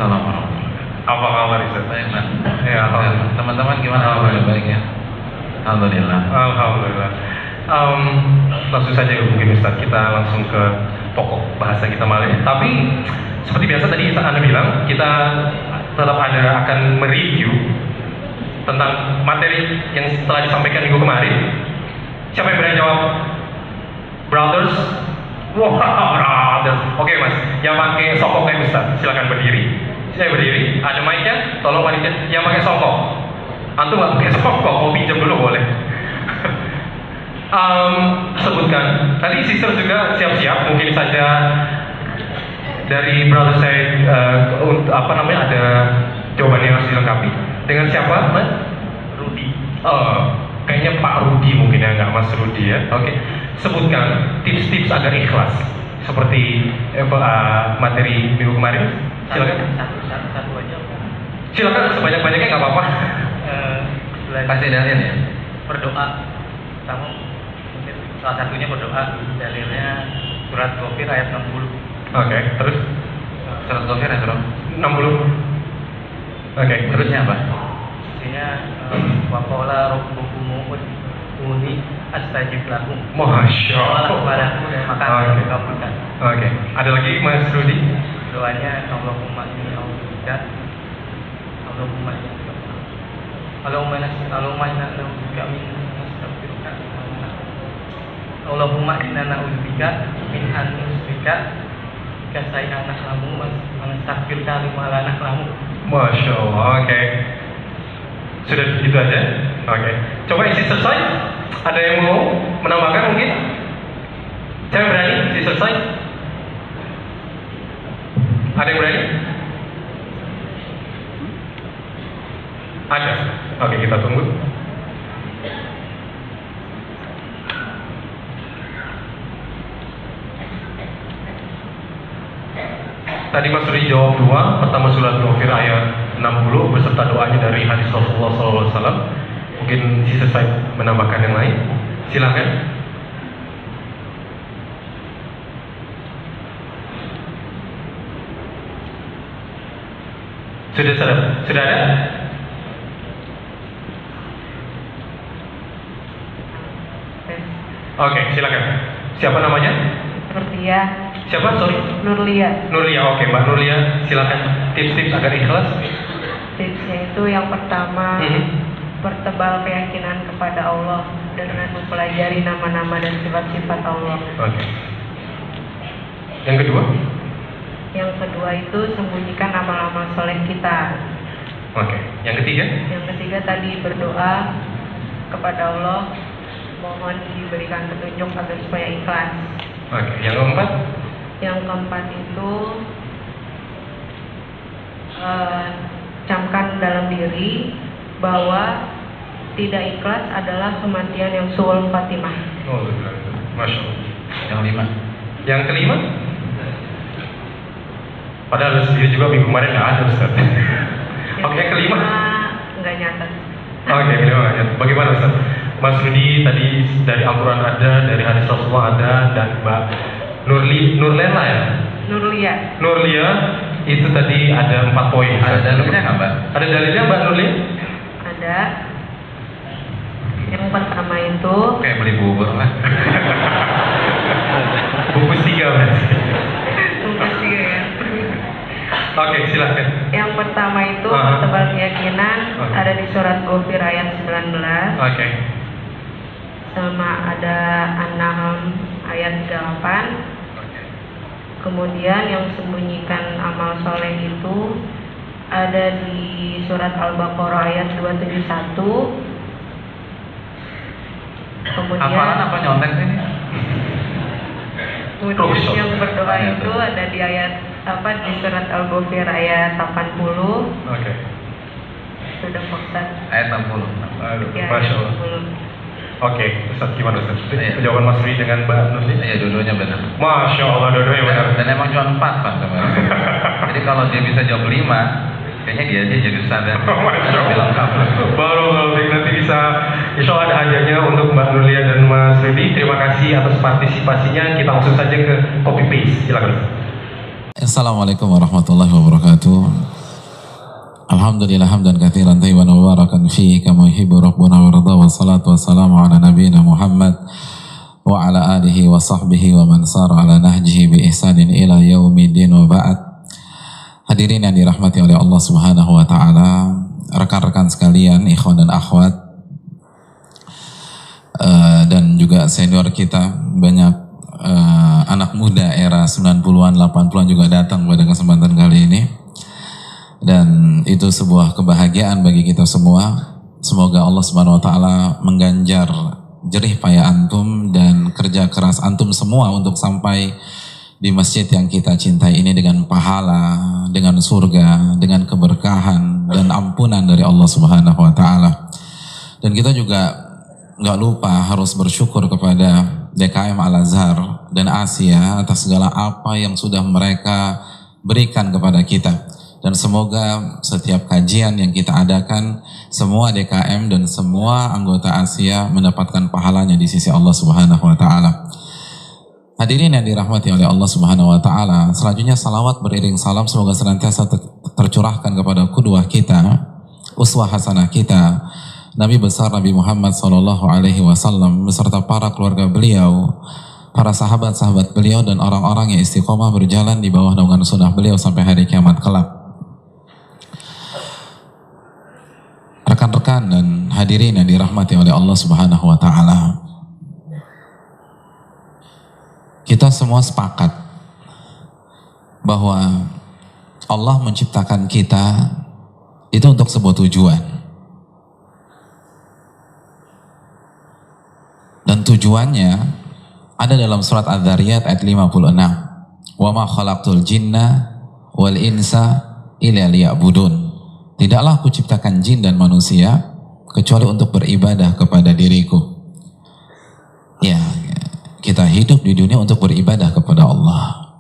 Waalaikumsalam warahmatullahi wabarakatuh. Apa kabar Ustaz? Baik, Mas. Ya, alhamdulillah. Teman-teman gimana? Alhamdulillah. Baik ya. Alhamdulillah. Alhamdulillah. Langsung saja mungkin Ustaz, kita langsung ke pokok bahasa kita malam ini. Tapi seperti biasa tadi Anda bilang, kita tetap akan mereview tentang materi yang telah disampaikan minggu kemarin. Siapa yang berani jawab? Brothers? Wah, brothers. Oke Mas, yang pakai songkok kayak Ustaz, silakan berdiri. Saya berdiri, ada mic-nya, tolong wanita yang pakai songkok. Antum nggak pakai songkok, mau pinjam dulu boleh. Sebutkan, tadi sister juga siap-siap, mungkin saja dari brother saya ada jawaban yang harus dilengkapi. Dengan siapa, Mas? Rudi. Kayaknya Pak Rudi mungkin ya, nggak Mas Rudi ya. Oke. Sebutkan tips-tips agar ikhlas seperti materi minggu kemarin. Silakan. Satu aja. Silakan sebanyak-banyaknya nggak apa-apa. Kasih dalil ya. Berdoa. Kamu mungkin salah satunya berdoa. Dalilnya surat Ghafir ayat 60. Oke, terus Surat Ghafir ya, Bro. 60. Oke, terusnya apa? Artinya waqala rabbukum ud'uni astajib lakum. Masya Doalah Allah. kepadaku dan maka akan Oke. dikabulkan. Oke, ada lagi Mas Rudi? Doanya Allahumma inni a'udzubika Allahumma inna na'udzubika min astaghfiruka Allahumma inna na'udzubika min an nusyrika bika shay'an na'lamu wa nastaghfiruka lima la na'lamu. Masya Allah, oke. Sudah itu aja? Oke. Coba isi selesai. Ada yang mau menambahkan mungkin? Saya berani isi selesai? Ada yang berani? Ada. Oke, kita tunggu. Tadi Mas Rudi jawab dua. Pertama surat Ghafir ayat 60 beserta doanya dari hadis Rasulullah SAW. Mungkin si selesai menambahkan yang lain. Silahkan. Sudah ada? Oke, silakan. Siapa namanya? Nurlia. Siapa? Sorry. Nurlia. Nurlia. Oke, Mbak Nurlia, silakan tips-tips agar ikhlas. Tipsnya itu yang pertama, pertebal keyakinan kepada Allah dengan mempelajari nama-nama dan sifat-sifat Allah. Oke. Yang kedua? Yang kedua itu sembunyikan amal-amal soleh kita. Oke. Yang ketiga? Yang ketiga tadi berdoa kepada Allah, mohon diberikan petunjuk agar supaya ikhlas. Oke. Yang keempat? Yang keempat itu camkan dalam diri bahwa tidak ikhlas adalah kematian yang suul Fatimah. Oh, Masya Allah. Yang kelima. Yang kelima? Padahal sendiri juga minggu kemarin nggak ada Ustaz. Oke, yang kelima? Nggak nyata. Oke, kelima nggak nyata. Bagaimana Ustaz? Mas Rudi tadi dari Al-Quran ada, dari hadis Rasulullah ada, dan Mbak Nurlela ya? Nurlia itu tadi ada 4 poin. Ada dalilnya nggak, Mbak? Ada dalilnya Mbak Nurlia? Ada. Yang pertama itu Kayak beli bubur lah. Bungkus 3 berarti. bungkus 3 ya. Oke, silahkan. Yang pertama itu Aha. pertebal keyakinan ada di surat Ghafir ayat 19, Oke. sama ada An-Nahl ayat 8. Kemudian yang sembunyikan amal soleh itu ada di surat Al-Baqarah ayat 271. Kemudian Hafalan apa nyontek ini? Kemudian yang berdoa itu ada di ayat di surat Al-Ghafir ayat 80. Oke. Sudah Ustaz. Ayat 60. Aduh, Ya, Masya ayat Allah. 80. Oke, Ustaz gimana Ustaz? Iya. Jawaban Mas Rudi dengan Mbak Nurli? Iya, dua-duanya benar. Masya Allah, dua-duanya benar. Dan emang cuma 4 Pak sebenarnya. Jadi kalau dia bisa jawab 5, kayaknya dia aja jadi ustaz ya. Masya Lebih lengkap. Baru nanti bisa, insya Allah ada hadiahnya untuk Mbak Nurlia dan Mas Rudi. Terima kasih atas partisipasinya. Kita langsung saja ke copy paste. Silakan. Assalamualaikum warahmatullahi wabarakatuh. Alhamdulillah hamdan katsiran thayyiban mubarakan fihi kama yuhibbu rabbuna wa yarda, wa salatu wassalamu ala nabiyyina Muhammad wa ala alihi wa sahbihi wa man sara ala nahjihi bi ihsanin ila yaumiddin, wa ba'd. Hadirin yang dirahmati oleh Allah Subhanahu wa taala, rekan-rekan sekalian, ikhwan dan akhwat, dan juga senior kita, banyak anak muda era 90-an, 80-an juga datang pada kesempatan kali ini. Dan itu sebuah kebahagiaan bagi kita semua. Semoga Allah Subhanahu wa taala mengganjar jerih payah antum dan kerja keras antum semua untuk sampai di masjid yang kita cintai ini dengan pahala, dengan surga, dengan keberkahan dan ampunan dari Allah Subhanahu wa taala. Dan kita juga nggak lupa harus bersyukur kepada DKM Al-Azhar dan Asia atas segala apa yang sudah mereka berikan kepada kita. Dan semoga setiap kajian yang kita adakan, semua DKM dan semua anggota Asia mendapatkan pahalanya di sisi Allah Subhanahu wa taala. Hadirin yang dirahmati oleh Allah Subhanahu wa taala, selanjutnya salawat beriring salam semoga senantiasa tercurahkan kepada qudwah kita, uswah hasanah kita, Nabi besar Nabi Muhammad SAW beserta para keluarga beliau, para sahabat-sahabat beliau, dan orang-orang yang istiqomah berjalan di bawah naungan sunnah beliau sampai hari kiamat kelak. Rekan-rekan dan hadirin yang dirahmati oleh Allah Subhanahu wa taala, kita semua sepakat bahwa Allah menciptakan kita itu untuk sebuah tujuan. Dan tujuannya ada dalam surat Adz-Dzariyat ayat 56. Wa ma khalaqtul jinna wal insa illa liya'budun. Tidaklah aku ciptakan jin dan manusia kecuali untuk beribadah kepada diriku. Ya, kita hidup di dunia untuk beribadah kepada Allah.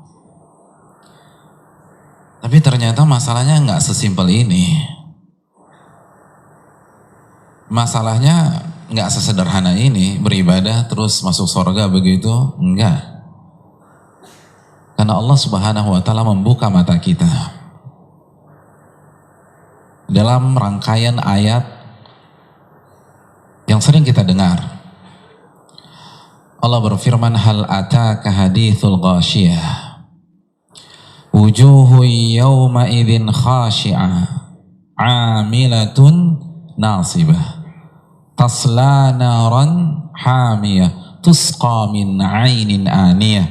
Tapi ternyata masalahnya nggak sesimpel ini. Masalahnya nggak sesederhana ini, beribadah terus masuk surga begitu, enggak. Karena Allah Subhanahu wa taala membuka mata kita dalam rangkaian ayat yang sering kita dengar. Allah berfirman, hal ataka hadithul ghashiyah wujuhu yawma idzin khashi'ah amilatun nasibah tasla naran hamiyah tusqa min ainin aniyah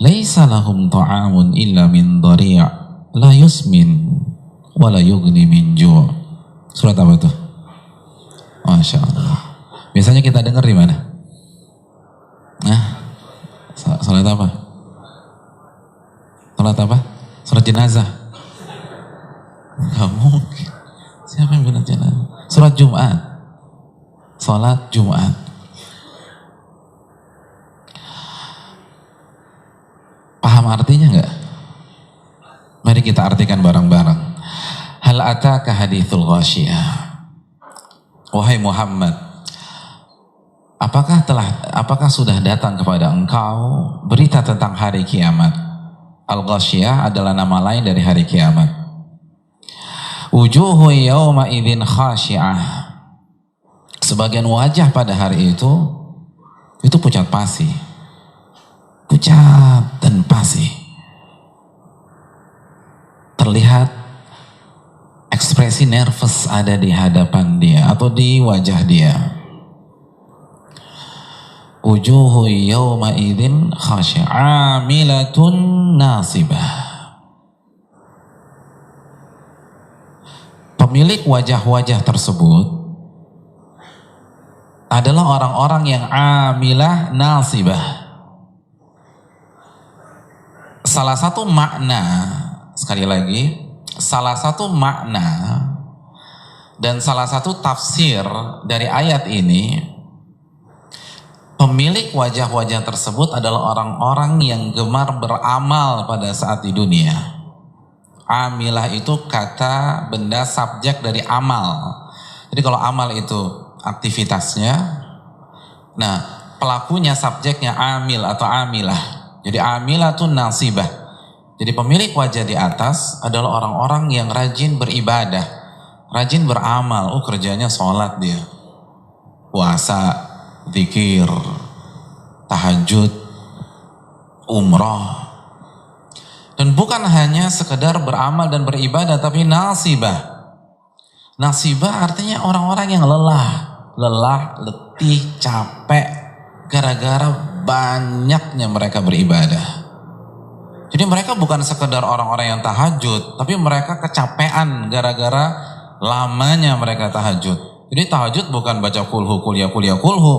laisa lahum ta'amun illa min dhari' la yusmin wa la yughni min ju'. Surat apa tuh? Masya Allah. Biasanya kita dengar di mana? Nah, salat apa? Salat apa? Surat jenazah? Gak mungkin. Siapa yang bilang jenazah? Surat Jumat. Salat Jumat. Paham artinya enggak? Mari kita artikan bareng-bareng. Hal ataka hadithul ghashiyah. Wahai Muhammad, apakah sudah datang kepada engkau berita tentang hari kiamat? Al-Ghashiyah adalah nama lain dari hari kiamat. Wujuhu yawma idzin khashi'ah. Sebagian wajah pada hari itu pucat pasi, pucat dan pasi. Terlihat ekspresi nervous ada di hadapan dia atau di wajah dia. Wujuhu yawma idzin khashi'ah amilatun nasibah. Pemilik wajah-wajah tersebut adalah orang-orang yang amilah nasibah. Salah satu makna, sekali lagi, salah satu makna dan salah satu tafsir dari ayat ini, pemilik wajah-wajah tersebut adalah orang-orang yang gemar beramal pada saat di dunia. Amilah itu kata benda subjek dari amal. Jadi kalau amal itu aktivitasnya, nah pelakunya subjeknya amil atau amilah. Jadi amilah itu nasibah. Jadi pemilik wajah di atas adalah orang-orang yang rajin beribadah, rajin beramal. Oh, kerjanya sholat dia, puasa, zikir, tahajud, umrah. Dan bukan hanya sekedar beramal dan beribadah, tapi nasibah. Nasibah artinya orang-orang yang lelah, letih, capek gara-gara banyaknya mereka beribadah. Jadi mereka bukan sekedar orang-orang yang tahajud, tapi mereka kecapean gara-gara lamanya mereka tahajud. Jadi tahajud bukan baca kulhu, kulhu,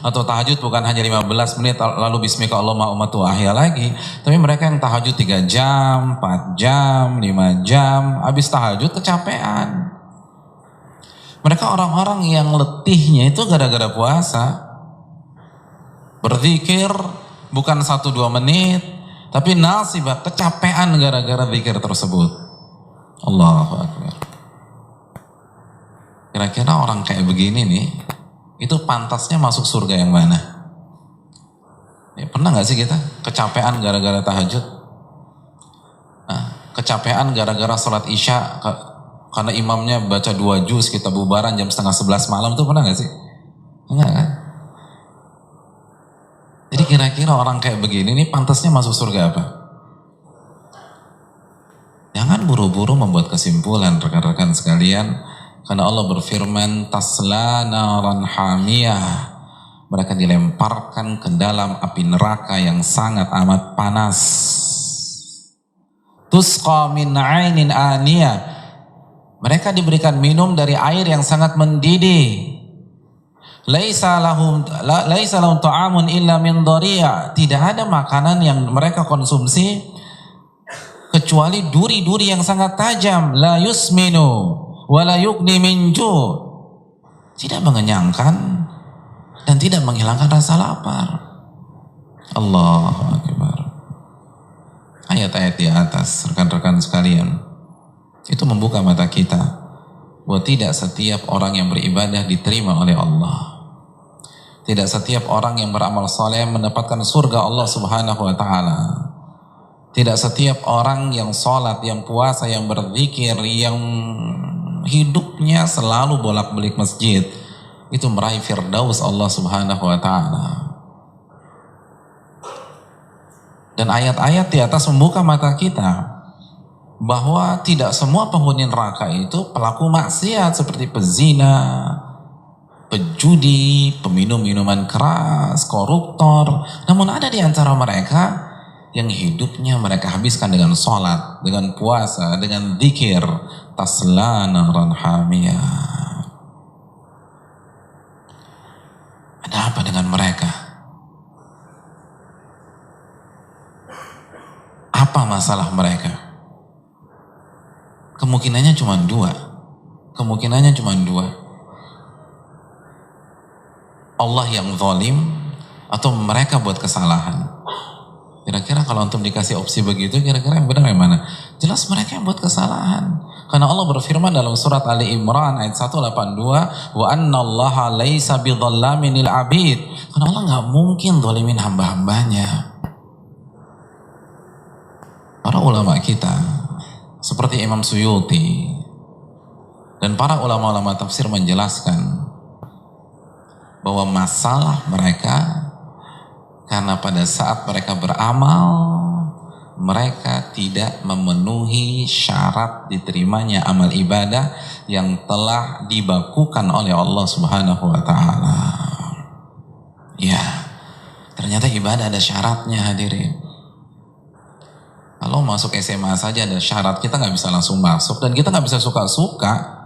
atau tahajud bukan hanya 15 menit lalu bismika Allahumma ummatu ahya lagi, tapi mereka yang tahajud 3 jam, 4 jam, 5 jam, habis tahajud kecapean. Mereka orang-orang yang letihnya itu gara-gara puasa. Berzikir bukan 1-2 menit, tapi nasibah, kecapean gara-gara zikir tersebut. Allahu Akbar. Kira-kira orang kayak begini nih, itu pantasnya masuk surga yang mana? Ya, pernah gak sih kita kecapean gara-gara tahajud? Nah, kecapean gara-gara sholat isya, karena imamnya baca 2 juz, kita bubaran jam 10:30 malam, itu pernah gak sih? Enggak kan? Jadi kira-kira orang kayak begini nih pantasnya masuk surga apa? Jangan buru-buru membuat kesimpulan rekan-rekan sekalian, karena Allah berfirman tasla naran hamiyah, mereka dilemparkan ke dalam api neraka yang sangat amat panas. Tusqa min ainin aniyah, mereka diberikan minum dari air yang sangat mendidih. Laisa lahum ta'amun illa min dhari', tidak ada makanan yang mereka konsumsi kecuali duri-duri yang sangat tajam. La yusminu wa la yughni min ju', tidak mengenyangkan dan tidak menghilangkan rasa lapar. Allahu Akbar. Ayat-ayat di atas rekan-rekan sekalian itu membuka mata kita bahwa tidak setiap orang yang beribadah diterima oleh Allah. Tidak setiap orang yang beramal soleh mendapatkan surga Allah Subhanahu wa ta'ala. Tidak setiap orang yang sholat, yang puasa, yang berzikir, yang hidupnya selalu bolak-balik masjid, itu meraih firdaus Allah Subhanahu wa ta'ala. Dan ayat-ayat di atas membuka mata kita bahwa tidak semua penghuni neraka itu pelaku maksiat seperti pezina, pejudi, peminum minuman keras, koruptor. Namun ada di antara mereka yang hidupnya mereka habiskan dengan sholat, dengan puasa, dengan zikir. Tasla naran hamiyah. Ada apa dengan mereka? Apa masalah mereka? Kemungkinannya cuma 2. Allah yang zalim atau mereka buat kesalahan. Kira-kira kalau antum dikasih opsi begitu, kira-kira yang benar yang mana? Jelas mereka yang buat kesalahan. Karena Allah berfirman dalam surat Ali Imran ayat 182, wa annallaha laisa bidzallamin lil abid. Karena Allah nggak mungkin zalimin hamba-hambanya. Para ulama kita seperti Imam Suyuti dan para ulama-ulama tafsir menjelaskan bahwa masalah mereka karena pada saat mereka beramal mereka tidak memenuhi syarat diterimanya amal ibadah yang telah dibakukan oleh Allah Subhanahu wa ta'ala. Ya, ternyata ibadah ada syaratnya hadirin. Kalau masuk SMA saja ada syarat, kita nggak bisa langsung masuk dan kita nggak bisa suka-suka.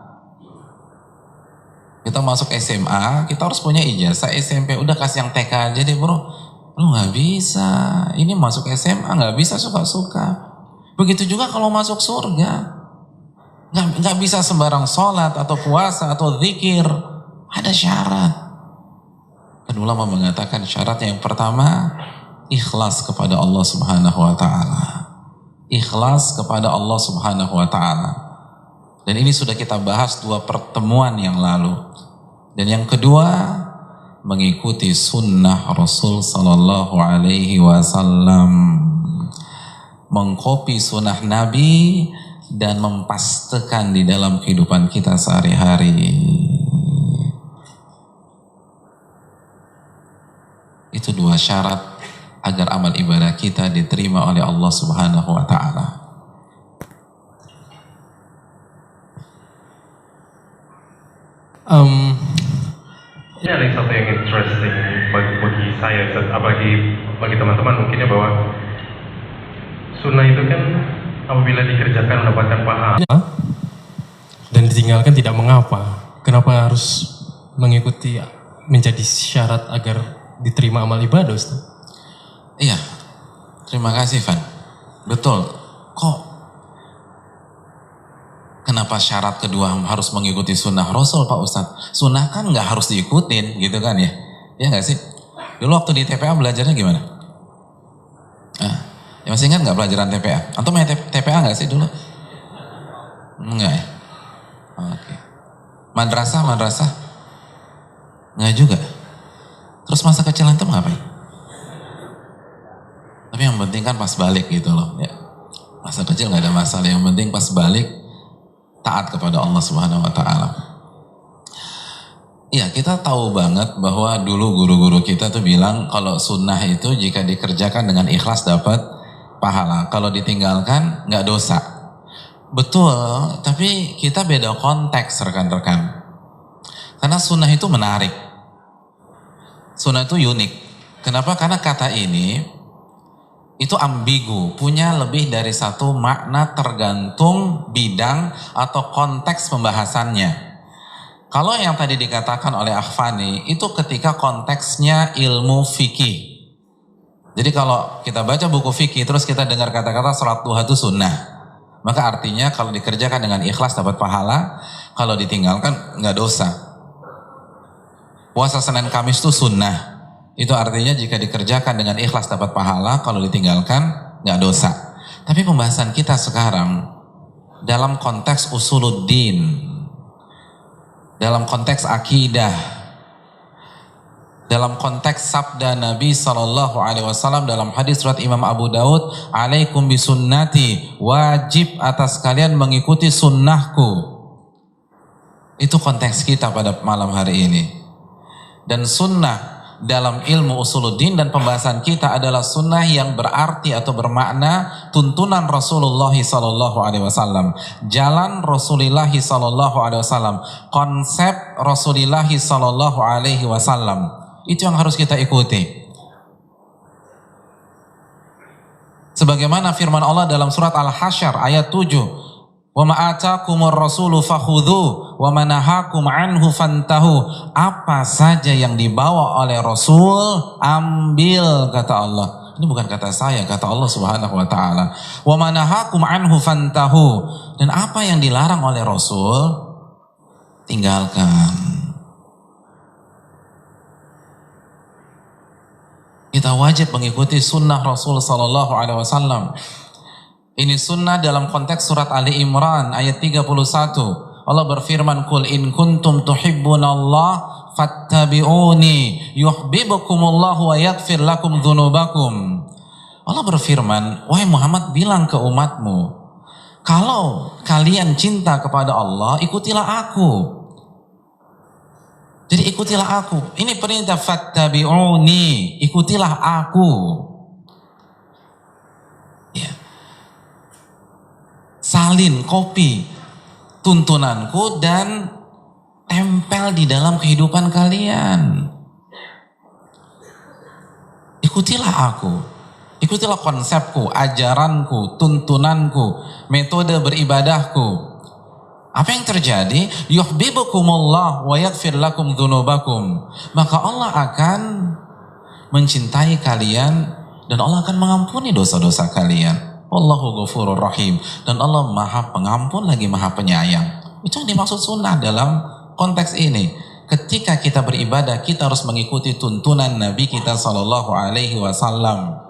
Kita masuk SMA, kita harus punya ijazah SMP. Udah kasih yang TK aja deh bro. Lu nggak bisa. Ini masuk SMA nggak bisa suka-suka. Begitu juga kalau masuk surga. Nggak bisa sembarang sholat atau puasa atau zikir. Ada syarat. Dan ulama mengatakan syaratnya yang pertama ikhlas kepada Allah Subhanahu wa ta'ala. Ikhlas kepada Allah Subhanahu wa ta'ala. Dan ini sudah kita bahas 2 pertemuan yang lalu. Dan yang kedua, mengikuti sunnah Rasul Sallallahu Alaihi Wasallam. mengkopi sunnah Nabi dan mempastekan di dalam kehidupan kita sehari-hari. Itu dua syarat agar amal ibadah kita diterima oleh Allah Subhanahu wa Ta'ala. Ini ada satu yang interesting bagi saya, bagi teman-teman mungkinnya, bahwa sunnah itu kan apabila dikerjakan mendapatkan pahala dan ditinggalkan tidak mengapa. Kenapa harus mengikuti menjadi syarat agar diterima amal ibadah, Ustaz? Iya, terima kasih Van. Betul. Kok kenapa syarat kedua harus mengikuti sunnah Rasul, Pak Ustadz? Sunnah kan nggak harus diikutin, gitu kan ya? Ya nggak sih? Dulu waktu di TPA belajarnya gimana? Ya masih ingat nggak pelajaran TPA? Antum main TPA nggak sih dulu? Enggak ya? Oke. Madrasah? Nggak juga. Terus masa kecil antum ngapain? Tapi yang penting kan pas balik gitu loh. Ya. Masa kecil nggak ada masalah. Yang penting pas balik taat kepada Allah Subhanahu Wa Taala. Iya, kita tahu banget bahwa dulu guru-guru kita tuh bilang kalau sunnah itu jika dikerjakan dengan ikhlas dapat pahala. Kalau ditinggalkan nggak dosa. Betul, tapi kita beda konteks rekan-rekan. Karena sunnah itu menarik. Sunnah itu unik. Kenapa? Karena kata ini itu ambigu, punya lebih dari satu makna tergantung bidang atau konteks pembahasannya. Kalau yang tadi dikatakan oleh Akhfani, itu ketika konteksnya ilmu fikih. Jadi kalau kita baca buku fikih, terus kita dengar kata-kata sholat duha itu sunnah, maka artinya kalau dikerjakan dengan ikhlas dapat pahala, kalau ditinggalkan nggak dosa. Puasa Senin Kamis itu sunnah. Itu artinya jika dikerjakan dengan ikhlas dapat pahala, kalau ditinggalkan nggak dosa. Tapi pembahasan kita sekarang dalam konteks usuluddin, dalam konteks akidah, dalam konteks sabda Nabi SAW dalam hadis surat Imam Abu Daud, alaikum bisunnati, wajib atas kalian mengikuti sunnahku. Itu konteks kita pada malam hari ini. Dan sunnah dalam ilmu usuluddin dan pembahasan kita adalah sunnah yang berarti atau bermakna tuntunan Rasulullah SAW, jalan Rasulullah SAW, konsep Rasulullah SAW. Itu yang harus kita ikuti. Sebagaimana firman Allah dalam surat Al-Hasyr ayat 7, wa ma atakumur rasulu fakhudhu wa ma nahakum anhu fantahu. Apa saja yang dibawa oleh Rasul ambil, kata Allah. Ini bukan kata saya, kata Allah Subhanahu wa taala. Wa ma nahakum anhu fantahu. Dan apa yang dilarang oleh Rasul tinggalkan. Kita wajib mengikuti sunnah Rasul sallallahu alaihi wasallam. Ini sunnah dalam konteks surat Ali Imran ayat 31. Allah berfirman, "Qul in kuntum tuhibbunallah fattabi'uni yuhibbukumullahu wa yaghfir lakum dzunubakum." Allah berfirman, wahai Muhammad, bilang ke umatmu, kalau kalian cinta kepada Allah, ikutilah aku. Jadi ikutilah aku. Ini perintah fattabi'uni, ikutilah aku. Ya. Salin, kopi tuntunanku dan tempel di dalam kehidupan kalian. Ikutilah aku. Ikutilah konsepku, ajaranku, tuntunanku, metode beribadahku. Apa yang terjadi? Yuhibbukumullah wa yaghfir lakum dzunubakum. Maka Allah akan mencintai kalian dan Allah akan mengampuni dosa-dosa kalian. Wallahu ghafurur rahim. Dan Allah maha pengampun lagi maha penyayang. Itu yang dimaksud sunnah dalam konteks ini. Ketika kita beribadah, kita harus mengikuti tuntunan Nabi kita sallallahu alaihi wasallam.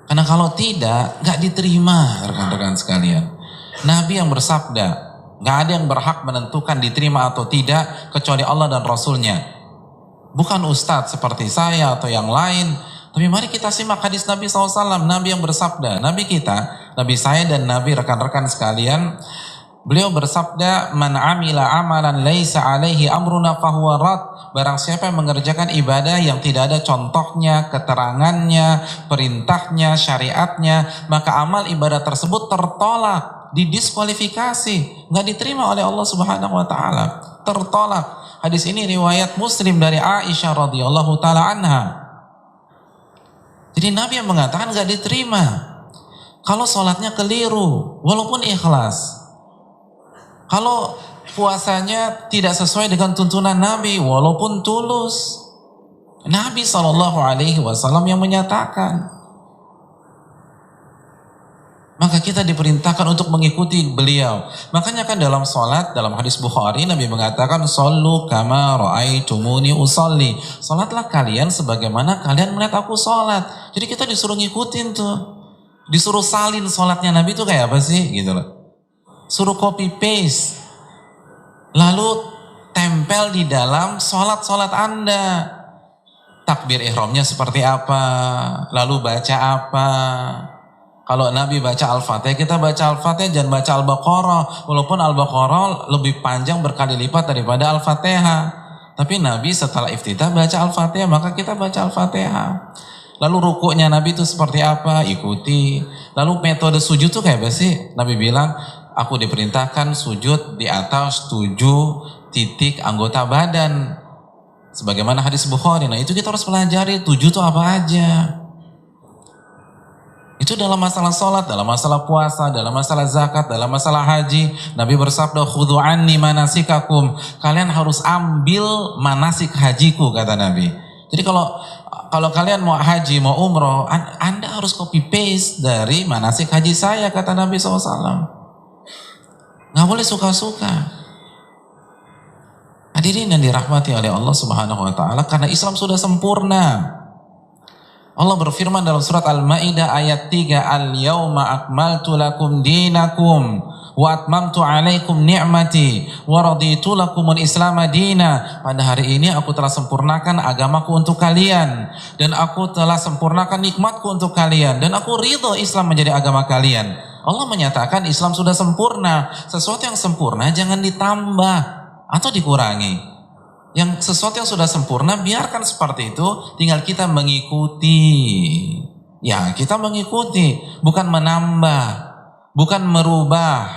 Karena kalau tidak, gak diterima rekan-rekan sekalian. Nabi yang bersabda, gak ada yang berhak menentukan diterima atau tidak kecuali Allah dan Rasulnya. Bukan ustadz seperti saya atau yang lain, Tapi mari kita simak hadis Nabi SAW, Nabi yang bersabda, Nabi kita, Nabi saya dan Nabi rekan-rekan sekalian, beliau bersabda, man amila amalan laisa alaihi amruna fahuwa rad. Barang siapa yang mengerjakan ibadah yang tidak ada contohnya, keterangannya, perintahnya, syariatnya, maka amal ibadah tersebut tertolak, didiskualifikasi, nggak diterima oleh Allah Subhanahu wa taala. Tertolak. Hadis ini riwayat Muslim dari Aisyah radhiyallahu taala anha. Jadi Nabi yang mengatakan nggak diterima kalau sholatnya keliru, walaupun ikhlas. Kalau puasanya tidak sesuai dengan tuntunan Nabi, walaupun tulus. Nabi SAW yang menyatakan. Maka kita diperintahkan untuk mengikuti beliau. Makanya kan dalam sholat, dalam hadis Bukhari, Nabi mengatakan, Sallu kama ra'aitumuni usalli. Sholatlah kalian sebagaimana kalian melihat aku sholat. Jadi kita disuruh ngikutin tuh. Disuruh salin sholatnya Nabi itu kayak apa sih? Gitu loh. Suruh copy paste. Lalu tempel di dalam sholat-sholat Anda. Takbir ihramnya seperti apa? Lalu baca apa? Kalau Nabi baca Al-Fatihah, kita baca Al-Fatihah, jangan baca Al-Baqarah. Walaupun Al-Baqarah lebih panjang berkali lipat daripada Al-Fatihah. Tapi Nabi setelah iftitah baca Al-Fatihah, maka kita baca Al-Fatihah. Lalu rukuknya Nabi itu seperti apa? Ikuti. Lalu metode sujud itu kayak apa sih? Nabi bilang, aku diperintahkan sujud di atas 7 titik anggota badan. Sebagaimana hadis Bukhari. Nah itu kita harus pelajari 7 itu apa aja. Itu dalam masalah sholat, dalam masalah puasa, dalam masalah zakat, dalam masalah haji. Nabi bersabda, khudhu anni manasikakum. Kalian harus ambil manasik hajiku, kata Nabi. Jadi kalau kalian mau haji, mau umroh, Anda harus copy paste dari manasik haji saya, kata Nabi SAW. Nggak boleh suka-suka. Hadirin yang dirahmati oleh Allah Subhanahu wa taala, karena Islam sudah sempurna. Allah berfirman dalam surat Al-Maidah ayat 3, Al-yauma akmaltu lakum dinakum wa atmamtu alaikum ni'mati wa raditu lakumul Islam dina. Pada hari ini aku telah sempurnakan agamaku untuk kalian dan aku telah sempurnakan nikmatku untuk kalian dan aku ridho Islam menjadi agama kalian. Allah menyatakan Islam sudah sempurna. Sesuatu yang sempurna jangan ditambah atau dikurangi. Yang sesuatu yang sudah sempurna biarkan seperti itu, tinggal kita mengikuti. Ya, kita mengikuti, bukan menambah, bukan merubah,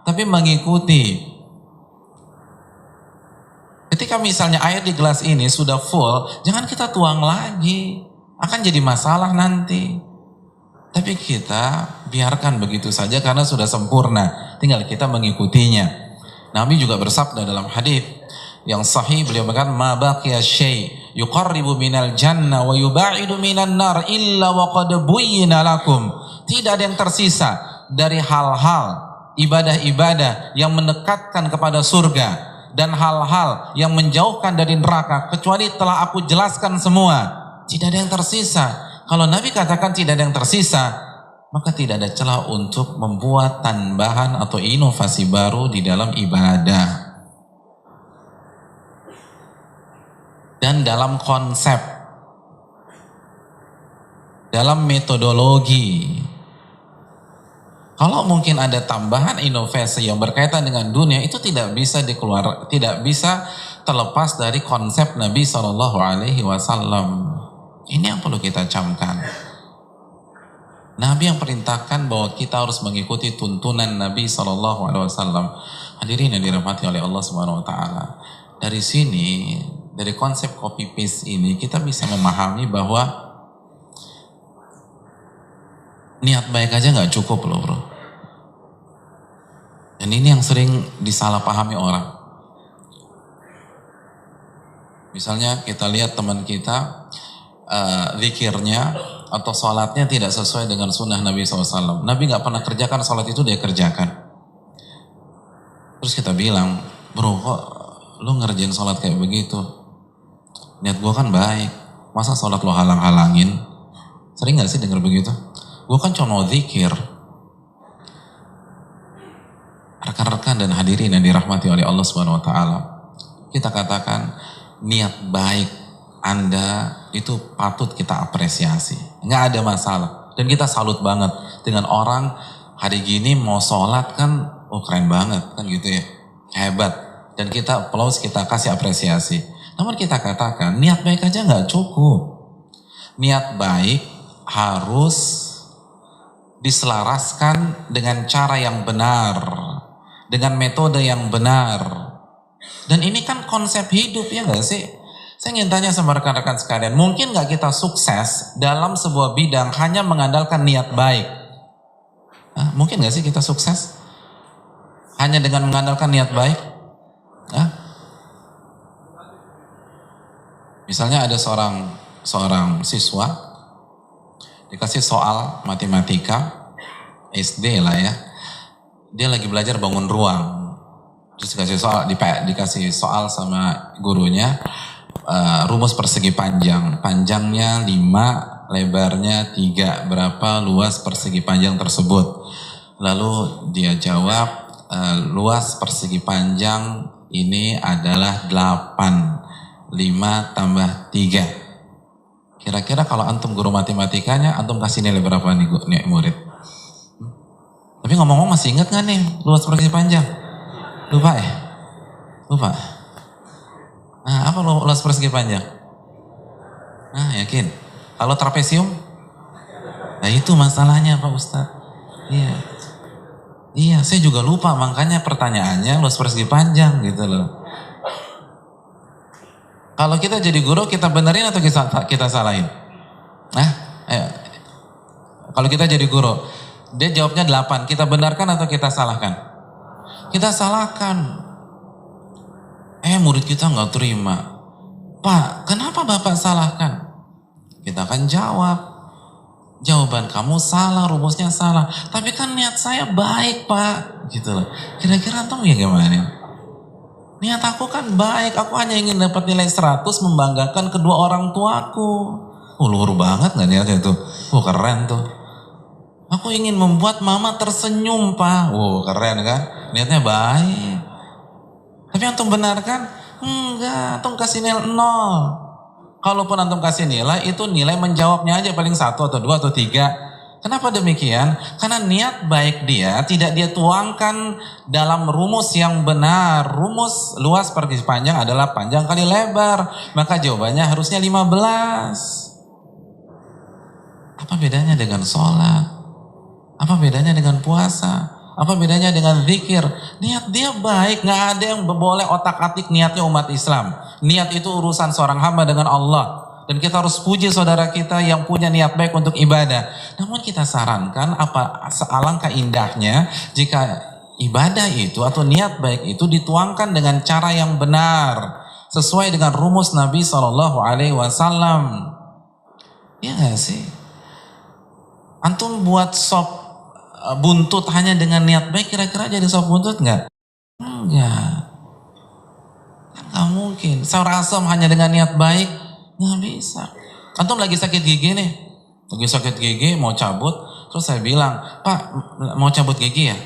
tapi mengikuti. Ketika misalnya air di gelas ini sudah full, jangan kita tuang lagi, akan jadi masalah nanti. Tapi kita biarkan begitu saja karena sudah sempurna, tinggal kita mengikutinya. Nabi juga bersabda dalam hadis yang sahih, beliau mengatakan, ma baqiya syai' yuqarribu minal jannah wa yuba'idu minan nar illa wa qad buyyina lakum. Tidak ada yang tersisa dari hal-hal ibadah-ibadah yang mendekatkan kepada surga dan hal-hal yang menjauhkan dari neraka kecuali telah aku jelaskan semua. Tidak ada yang tersisa. Kalau Nabi katakan tidak ada yang tersisa, maka tidak ada celah untuk membuat tambahan atau inovasi baru di dalam ibadah. Dan dalam konsep, dalam metodologi. Kalau mungkin ada tambahan inovasi yang berkaitan dengan dunia, itu tidak bisa terlepas dari konsep Nabi SAW. Ini yang perlu kita camkan. Nabi yang perintahkan bahwa kita harus mengikuti tuntunan Nabi SAW. Hadirin yang dirahmati oleh Allah Subhanahu Wa Taala. Dari sini, dari konsep copy paste ini kita bisa memahami bahwa niat baik aja nggak cukup loh bro. Dan ini yang sering disalahpahami orang. Misalnya kita lihat teman kita zikirnya atau sholatnya tidak sesuai dengan sunnah Nabi SAW. Nabi nggak pernah kerjakan sholat itu, dia kerjakan. Terus kita bilang, bro kok lu ngerjain sholat kayak begitu? Niat gue kan baik, masa sholat lo halang-halangin? Sering gak sih denger begitu? Gue kan cuma mau zikir. Rekan-rekan dan hadirin yang dirahmati oleh Allah Subhanahu Wa Taala, kita katakan niat baik Anda itu patut kita apresiasi. Nggak ada masalah. Dan kita salut banget dengan orang hari gini mau sholat kan, oh keren banget kan gitu ya. Hebat. Dan kita applause, kita kasih apresiasi. Namun kita katakan niat baik aja nggak cukup. Niat baik harus diselaraskan dengan cara yang benar, dengan metode yang benar. Dan ini kan konsep hidup, ya nggak sih? Saya ingin tanya sama rekan-rekan sekalian, mungkin nggak kita sukses dalam sebuah bidang hanya mengandalkan niat baik? Mungkin nggak sih kita sukses hanya dengan mengandalkan niat baik? Misalnya ada seorang siswa dikasih soal matematika SD lah ya, dia lagi belajar bangun ruang, terus dikasih soal sama gurunya, rumus persegi panjang, panjangnya 5, lebarnya 3, berapa luas persegi panjang tersebut. Lalu dia jawab, luas persegi panjang ini adalah 8, 5 tambah 3. Kira-kira kalau antum guru matematikanya, antum kasih nilai berapa nih murid? Tapi ngomong-ngomong masih ingat gak nih luas persegi panjang? Lupa ya? Lupa? Nah, apa luas persegi panjang? Nah, yakin? Kalau trapesium? Nah, itu masalahnya Pak Ustadz. Iya, saya juga lupa, makanya pertanyaannya luas persegi panjang gitu loh. Kalau kita jadi guru, kita benerin atau kita salahin? Ayo. Kalau kita jadi guru, dia jawabnya 8, kita benarkan atau kita salahkan? Kita salahkan. Murid kita nggak terima. Pak, kenapa Bapak salahkan? Kita akan jawab, jawaban kamu salah, rumusnya salah. Tapi kan niat saya baik Pak, gitu loh. Kira-kira antum ya gimana? Niat aku kan baik, aku hanya ingin dapat nilai 100 membanggakan kedua orang tuaku. Luhur banget nggak niatnya tuh? Keren tuh. Aku ingin membuat mama tersenyum Pak. Keren kan? Niatnya baik. Tapi antum benarkan? Enggak, antum kasih nilai 0. Kalaupun antum kasih nilai, itu nilai menjawabnya aja paling 1 atau 2 atau 3. Kenapa demikian? Karena niat baik dia tidak dia tuangkan dalam rumus yang benar. Rumus luas persegi panjang adalah panjang kali lebar. Maka jawabannya harusnya 15. Apa bedanya dengan sholat? Apa bedanya dengan puasa? Apa bedanya dengan zikir? Niat dia baik, gak ada yang boleh otak-atik niatnya umat Islam. Niat itu urusan seorang hamba dengan Allah. Dan kita harus puji saudara kita yang punya niat baik untuk ibadah. Namun kita sarankan alangkah indahnya jika ibadah itu atau niat baik itu dituangkan dengan cara yang benar. Sesuai dengan rumus Nabi SAW. Iya gak sih? Antum buat sop buntut hanya dengan niat baik, kira-kira jadi sop buntut nggak? Enggak. Nggak mungkin. Saur asam hanya dengan niat baik, nggak bisa. Antum lagi sakit gigi nih, lagi sakit gigi mau cabut, terus saya bilang, Pak mau cabut gigi ya?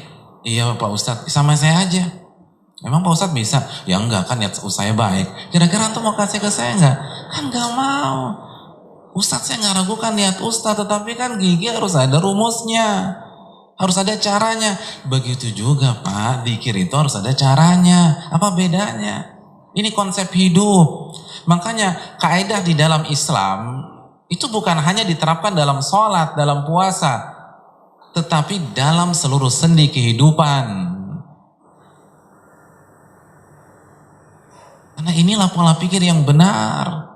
Iya Pak Ustadz, sama saya aja. Emang Pak Ustadz bisa? Ya enggak, kan niat saya baik. Kira-kira antum mau kasih ke saya nggak? Kan nggak mau. Ustadz saya nggak ragukan niat Ustadz, tetapi kan gigi harus ada rumusnya. Harus ada caranya. Begitu juga Pak, zikir itu harus ada caranya. Apa bedanya? Ini konsep hidup. Makanya kaidah di dalam Islam itu bukan hanya diterapkan dalam sholat, dalam puasa, tetapi dalam seluruh sendi kehidupan. Karena inilah pola pikir yang benar.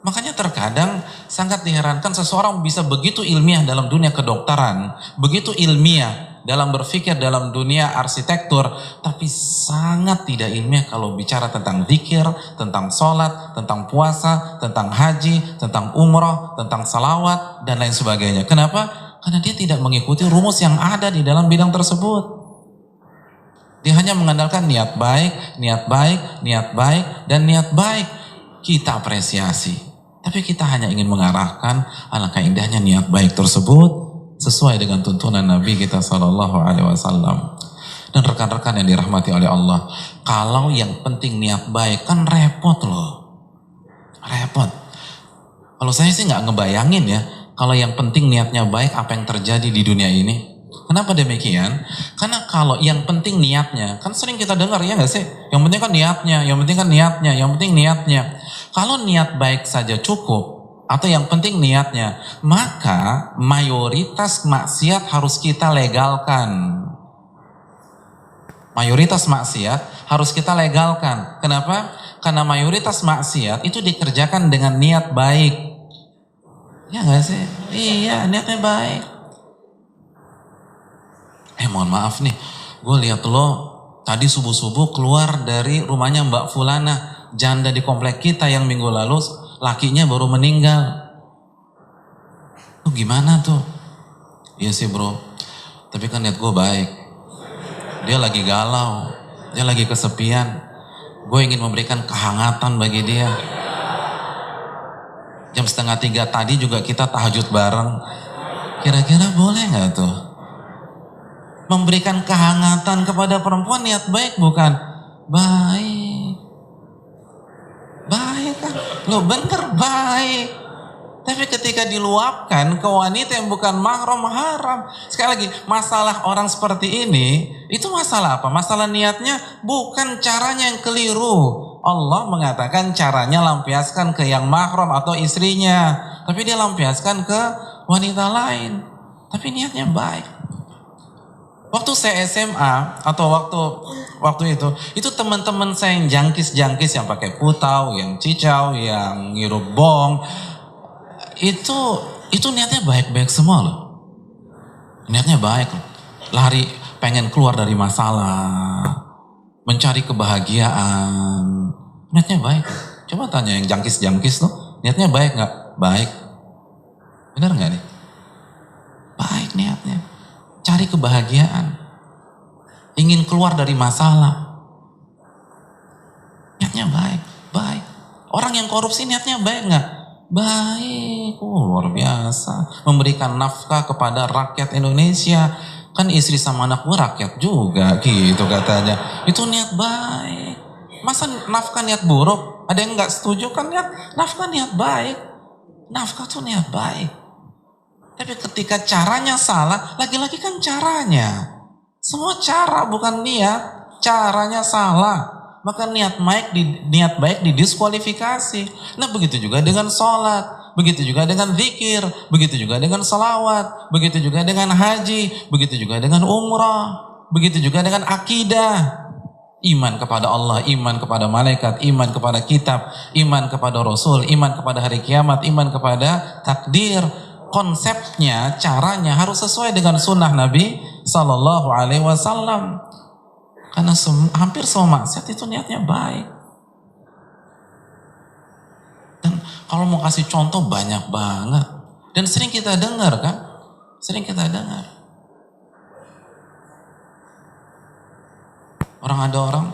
Makanya terkadang sangat diherankan seseorang bisa begitu ilmiah dalam dunia kedokteran, begitu ilmiah dalam berpikir dalam dunia arsitektur, tapi sangat tidak ilmiah kalau bicara tentang zikir, tentang sholat, tentang puasa, tentang haji, tentang umroh, tentang salawat, dan lain sebagainya. Kenapa? Karena dia tidak mengikuti rumus yang ada di dalam bidang tersebut. Dia hanya mengandalkan niat baik, niat baik, niat baik, dan niat baik. Kita apresiasi. Tapi kita hanya ingin mengarahkan alangkah indahnya niat baik tersebut sesuai dengan tuntunan Nabi kita SAW. Dan rekan-rekan yang dirahmati oleh Allah, kalau yang penting niat baik kan repot loh. Repot. Kalau saya sih nggak ngebayangin ya, kalau yang penting niatnya baik apa yang terjadi di dunia ini. Kenapa demikian? Karena kalau yang penting niatnya, kan sering kita dengar ya nggak sih? Yang penting kan niatnya, yang penting kan niatnya, yang penting niatnya. Kalau niat baik saja cukup, atau yang penting niatnya, maka mayoritas maksiat harus kita legalkan. Mayoritas maksiat harus kita legalkan. Kenapa? Karena mayoritas maksiat itu dikerjakan dengan niat baik. Ya nggak sih? Iya, niatnya baik. Mohon maaf nih, gue lihat lo tadi subuh-subuh keluar dari rumahnya Mbak Fulana, janda di komplek kita yang minggu lalu lakinya baru meninggal. Tuh gimana tuh? Iya sih bro, tapi kan niat gue baik. Dia lagi galau, dia lagi kesepian. Gue ingin memberikan kehangatan bagi dia. Jam 2:30 tadi juga kita tahajud bareng. Kira-kira boleh gak tuh? Memberikan kehangatan kepada perempuan niat baik bukan? Baik. Baik kan? Lo bener baik. Tapi ketika diluapkan ke wanita yang bukan mahram, haram. Sekali lagi, masalah orang seperti ini, itu masalah apa? Masalah niatnya, bukan caranya yang keliru. Allah mengatakan caranya lampiaskan ke yang mahram atau istrinya. Tapi dia lampiaskan ke wanita lain. Tapi niatnya baik. Waktu saya SMA atau waktu itu teman-teman saya yang jangkis yang pakai putau, yang cicau, yang ngirup bong, itu niatnya baik-baik semua loh. Niatnya baik loh. Lari pengen keluar dari masalah, mencari kebahagiaan. Niatnya baik. Coba tanya yang jangkis tuh, niatnya baik nggak? Baik. Benar nggak nih? Baik niatnya. Cari kebahagiaan. Ingin keluar dari masalah. Niatnya baik. Orang yang korupsi niatnya baik nggak? Baik. Luar biasa. Memberikan nafkah kepada rakyat Indonesia. Kan istri sama anak gue rakyat juga gitu katanya. Itu niat baik. Masa nafkah niat buruk? Ada yang nggak setuju kan nafkah niat baik. Nafkah tuh niat baik. Tapi ketika caranya salah, lagi-lagi kan caranya. Semua cara bukan niat, caranya salah. Maka niat baik didiskualifikasi. Nah begitu juga dengan sholat, begitu juga dengan zikir, begitu juga dengan salawat, begitu juga dengan haji, begitu juga dengan umrah, begitu juga dengan akidah. Iman kepada Allah, iman kepada malaikat, iman kepada kitab, iman kepada Rasul, iman kepada hari kiamat, iman kepada takdir. Konsepnya, caranya harus sesuai dengan sunnah Nabi Sallallahu Alaihi Wasallam. Karena hampir semua maksiat itu niatnya baik. Dan kalau mau kasih contoh banyak banget. Dan sering kita dengar kan? Sering kita dengar. Ada orang,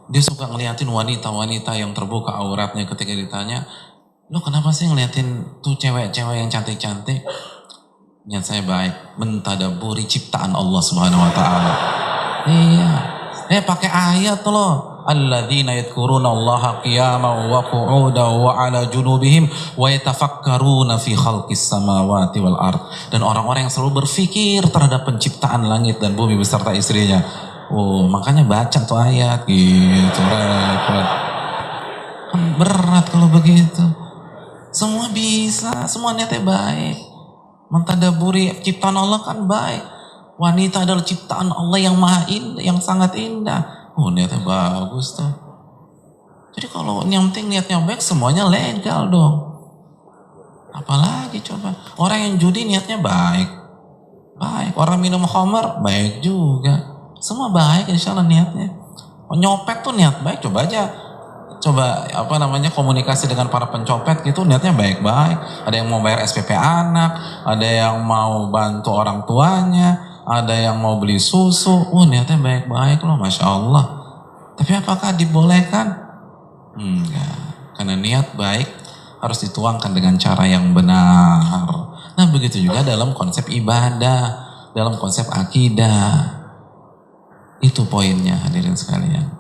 dia suka ngeliatin wanita-wanita yang terbuka auratnya ketika ditanya, lo kenapa sih ngeliatin tuh cewek-cewek yang cantik-cantik? Niat saya baik, mentadaburi ciptaan Allah Subhanahu wa taala. Iya. Pakai ayat loh. Alladzina yadhkuruna Allaha qiyaman wa qu'udan wa 'ala junubihim wa yatafakkaruna fi khalqis samawati wal ard. Dan orang-orang yang selalu berpikir terhadap penciptaan langit dan bumi beserta istrinya. Oh, makanya baca tuh ayat gitu. Repot. Kan berat kalau begitu. Semua bisa, semua niatnya baik. Mentadaburi ciptaan Allah kan baik. Wanita adalah ciptaan Allah yang maha indah, yang sangat indah. Oh, niatnya bagus tuh. Jadi kalau yang penting niatnya baik, semuanya legal dong. Apalagi coba. Orang yang judi niatnya baik. Baik. Orang minum khamar, baik juga. Semua baik insya Allah niatnya. Nyopet tuh niat baik, coba aja. Coba komunikasi dengan para pencopet gitu, niatnya baik-baik. Ada yang mau bayar SPP anak, ada yang mau bantu orang tuanya, ada yang mau beli susu. Niatnya baik-baik loh, Masya Allah. Tapi apakah dibolehkan? Enggak. Karena niat baik harus dituangkan dengan cara yang benar. Nah begitu juga dalam konsep ibadah, dalam konsep akidah. Itu poinnya hadirin sekalian.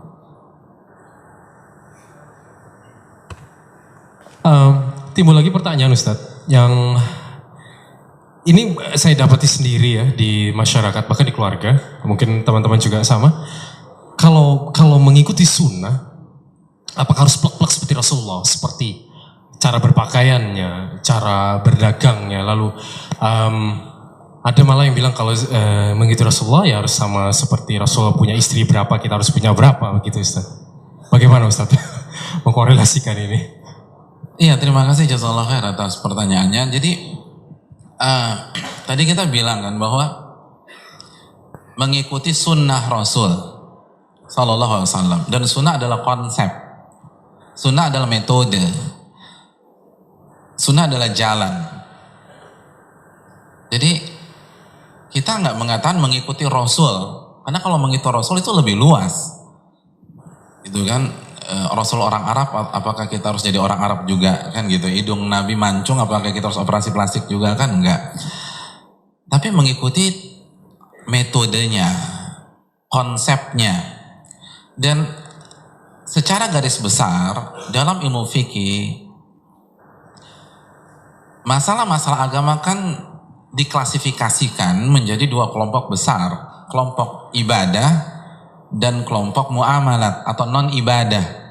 timbul lagi pertanyaan Ustadz, yang ini saya dapati sendiri ya di masyarakat, bahkan di keluarga, mungkin teman-teman juga sama. Kalau mengikuti sunnah, apakah harus plek-plek seperti Rasulullah, seperti cara berpakaiannya, cara berdagangnya, lalu ada malah yang bilang kalau mengikuti Rasulullah ya harus sama seperti Rasulullah punya istri berapa, kita harus punya berapa, begitu Ustaz. Bagaimana Ustaz mengkorelasikan ini? Iya, terima kasih jazakallahu khair atas pertanyaannya. Jadi tadi kita bilang kan bahwa mengikuti sunnah Rasul Sallallahu Alaihi Wasallam, dan sunnah adalah konsep, sunnah adalah metode, sunnah adalah jalan. Jadi kita nggak mengatakan mengikuti Rasul, karena kalau mengikuti Rasul itu lebih luas, gitu kan. Rasul orang Arab, apakah kita harus jadi orang Arab juga kan gitu? Hidung Nabi mancung, apakah kita harus operasi plastik juga kan? Enggak. Tapi mengikuti metodenya, konsepnya, dan secara garis besar dalam ilmu fikih, masalah-masalah agama kan diklasifikasikan menjadi dua kelompok besar, kelompok ibadah dan kelompok muamalat atau non ibadah.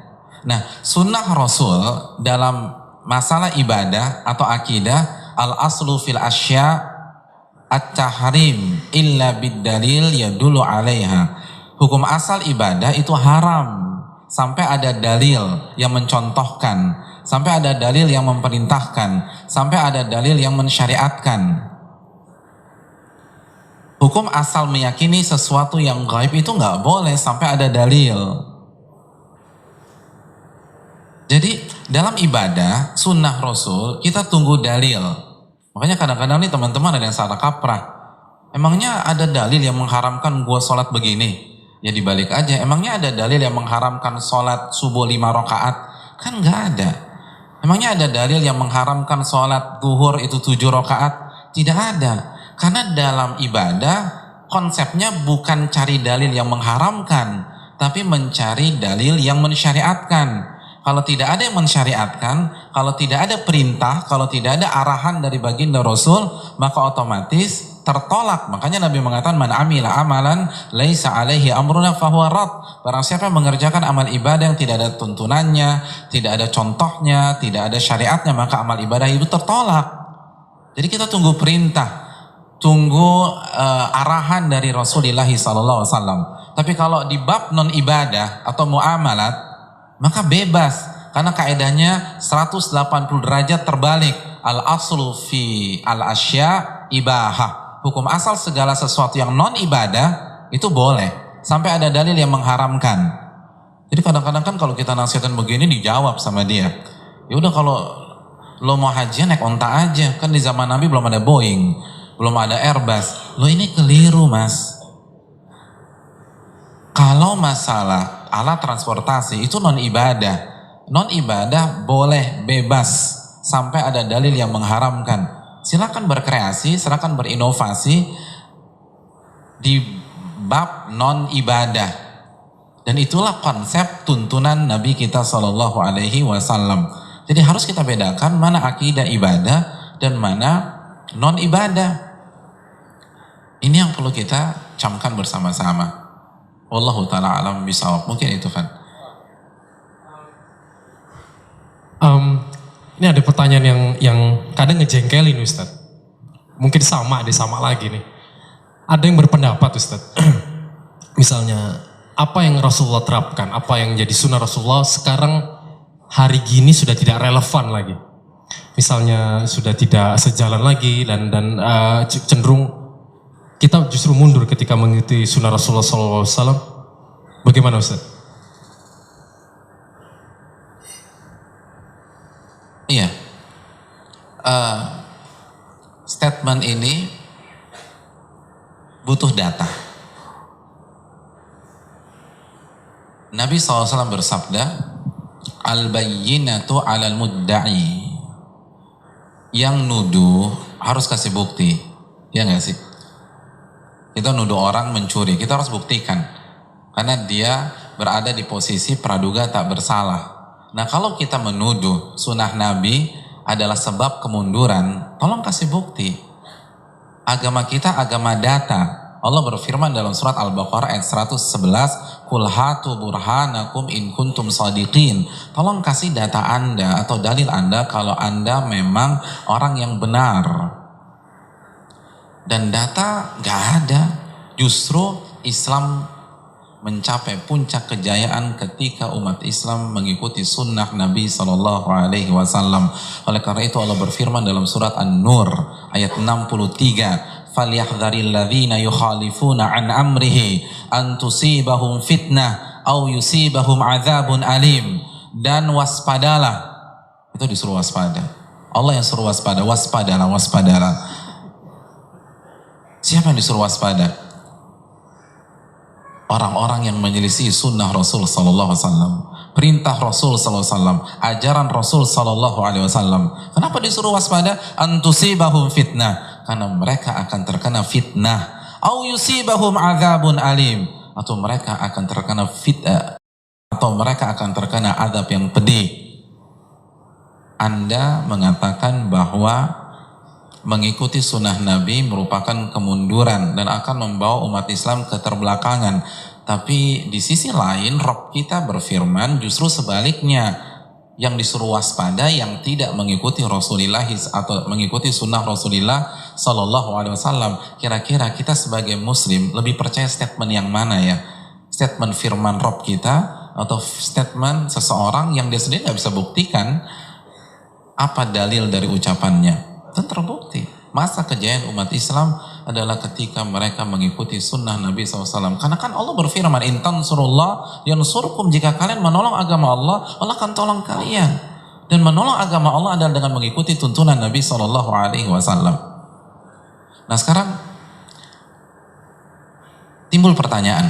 Nah, sunnah Rasul dalam masalah ibadah atau akidah, al aslu fil asya at-tahrim illa bid-dalil yadullu 'alaiha. Hukum asal ibadah itu haram sampai ada dalil yang mencontohkan, sampai ada dalil yang memerintahkan, sampai ada dalil yang mensyariatkan. Hukum asal meyakini sesuatu yang gaib itu nggak boleh sampai ada dalil. Jadi dalam ibadah sunnah Rasul kita tunggu dalil. Makanya kadang-kadang nih teman-teman ada yang salah kaprah. Emangnya ada dalil yang mengharamkan gua sholat begini? Ya dibalik aja. Emangnya ada dalil yang mengharamkan sholat subuh 5 rakaat? Kan nggak ada. Emangnya ada dalil yang mengharamkan sholat zuhur itu 7 rakaat? Tidak ada. Karena dalam ibadah konsepnya bukan cari dalil yang mengharamkan, tapi mencari dalil yang mensyariatkan. Kalau tidak ada yang mensyariatkan, kalau tidak ada perintah, kalau tidak ada arahan dari baginda Rasul, maka otomatis tertolak. Makanya Nabi mengatakan, man amila amalan laisa alaihi amruna fahuwa rad. Barang siapa yang mengerjakan amal ibadah yang tidak ada tuntunannya, tidak ada contohnya, tidak ada syariatnya, maka amal ibadah itu tertolak. Jadi kita tunggu perintah, tunggu arahan dari Rasulullah SAW. Tapi kalau di bab non ibadah atau muamalat, maka bebas, karena kaidahnya 180 derajat terbalik. Al aslu fi al asya ibahah. Hukum asal segala sesuatu yang non ibadah itu boleh sampai ada dalil yang mengharamkan. Jadi kadang-kadang kan kalau kita nasihatin begini dijawab sama dia, ya udah kalau lo mau haji naik onta aja, kan di zaman Nabi belum ada Boeing, belum ada Airbus. Lo ini keliru mas. Kalau masalah alat transportasi itu non ibadah. Non ibadah boleh bebas sampai ada dalil yang mengharamkan. Silakan berkreasi, silakan berinovasi di bab non ibadah. Dan itulah konsep tuntunan Nabi kita Shallallahu Alaihi Wasallam. Jadi harus kita bedakan mana akidah ibadah dan mana non ibadah. Ini yang perlu kita camkan bersama-sama. Wallahu ta'ala alam bisawab. Mungkin itu Fan. Ini ada pertanyaan yang kadang ngejengkelin Ustaz. Mungkin sama lagi nih. Ada yang berpendapat Ustaz. Misalnya apa yang Rasulullah terapkan, apa yang jadi sunnah Rasulullah sekarang hari gini sudah tidak relevan lagi. Misalnya sudah tidak sejalan lagi dan cenderung kita justru mundur ketika mengikuti sunnah Rasulullah SAW. Bagaimana Ustaz? Iya. Statement ini butuh data. Nabi SAW bersabda, al-bayyinatu 'alal mudda'i. Yang nuduh harus kasih bukti. Ya nggak sih? Kita nuduh orang mencuri, kita harus buktikan. Karena dia berada di posisi praduga tak bersalah. Nah kalau kita menuduh sunnah Nabi adalah sebab kemunduran, tolong kasih bukti. Agama kita agama data. Allah berfirman dalam surat Al-Baqarah ayat 111, "Qul hatu burhanakum in kuntum shadiqin." Tolong kasih data Anda atau dalil Anda kalau Anda memang orang yang benar. Dan data gak ada. Justru Islam mencapai puncak kejayaan ketika umat Islam mengikuti sunnah Nabi SAW. Oleh karena itu Allah berfirman dalam surat An-Nur ayat 63, "Falyahdharil ladzina yukhalifuna an amrihi an tusibahum fitnah aw yusibahum adzabun alim." Dan waspadalah. Itu disuruh waspada. Allah yang suruh waspada, waspadalah, waspadalah. Siapa yang disuruh waspada? Orang-orang yang menyelisih sunnah Rasul Sallallahu Alaihi Wasallam, perintah Rasul Sallallahu Alaihi Wasallam, ajaran Rasul Sallallahu Alaihi Wasallam. Kenapa disuruh waspada? Antusibahum fitnah, karena mereka akan terkena fitnah. Au yusibahum adzabun alim, atau mereka akan terkena fitnah, atau mereka akan terkena azab yang pedih. Anda mengatakan bahwa mengikuti sunnah Nabi merupakan kemunduran dan akan membawa umat Islam keterbelakangan. Tapi di sisi lain Rabb kita berfirman justru sebaliknya, yang disuruh waspada yang tidak mengikuti Rasulullah atau mengikuti sunnah Rasulullah Sallallahu Alaihi Wasallam. Kira-kira kita sebagai Muslim lebih percaya statement yang mana ya? Statement firman Rabb kita atau statement seseorang yang dia sendiri nggak bisa buktikan apa dalil dari ucapannya? Dan terbukti masa kejayaan umat Islam adalah ketika mereka mengikuti sunnah Nabi SAW. Karena kan Allah berfirman, "In tansurullah yansurkum." Jika kalian menolong agama Allah, Allah akan tolong kalian. Dan menolong agama Allah adalah dengan mengikuti tuntunan Nabi SAW. Nah sekarang timbul pertanyaan.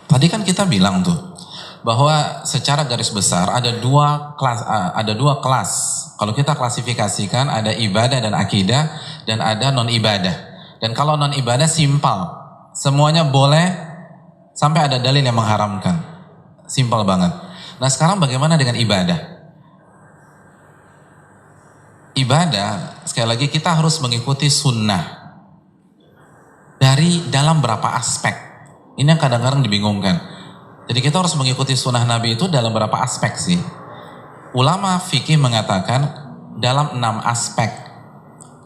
Tadi kan kita bilang tuh bahwa secara garis besar ada dua kelas. Kalau kita klasifikasikan ada ibadah dan akidah dan ada non ibadah. Dan kalau non ibadah simpel, semuanya boleh sampai ada dalil yang mengharamkan. Simpel banget. Nah sekarang bagaimana dengan ibadah? Ibadah, sekali lagi kita harus mengikuti sunnah dari dalam berapa aspek. Ini yang kadang-kadang dibingungkan. Jadi kita harus mengikuti sunnah Nabi itu dalam berapa aspek sih? Ulama fikih mengatakan dalam 6 aspek.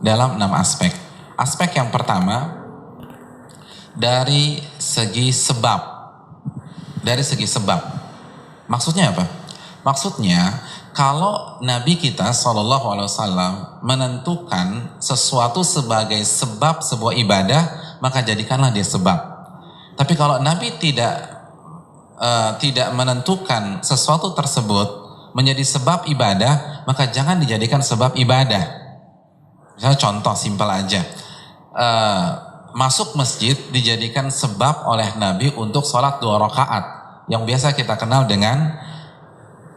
Dalam 6 aspek. Aspek yang pertama dari segi sebab. Dari segi sebab. Maksudnya apa? Maksudnya kalau Nabi kita SAW menentukan sesuatu sebagai sebab sebuah ibadah, maka jadikanlah dia sebab. Tapi kalau Nabi tidak menentukan sesuatu tersebut menjadi sebab ibadah, maka jangan dijadikan sebab ibadah. Misalnya contoh simpel aja, masuk masjid dijadikan sebab oleh Nabi untuk sholat 2 rakaat, yang biasa kita kenal dengan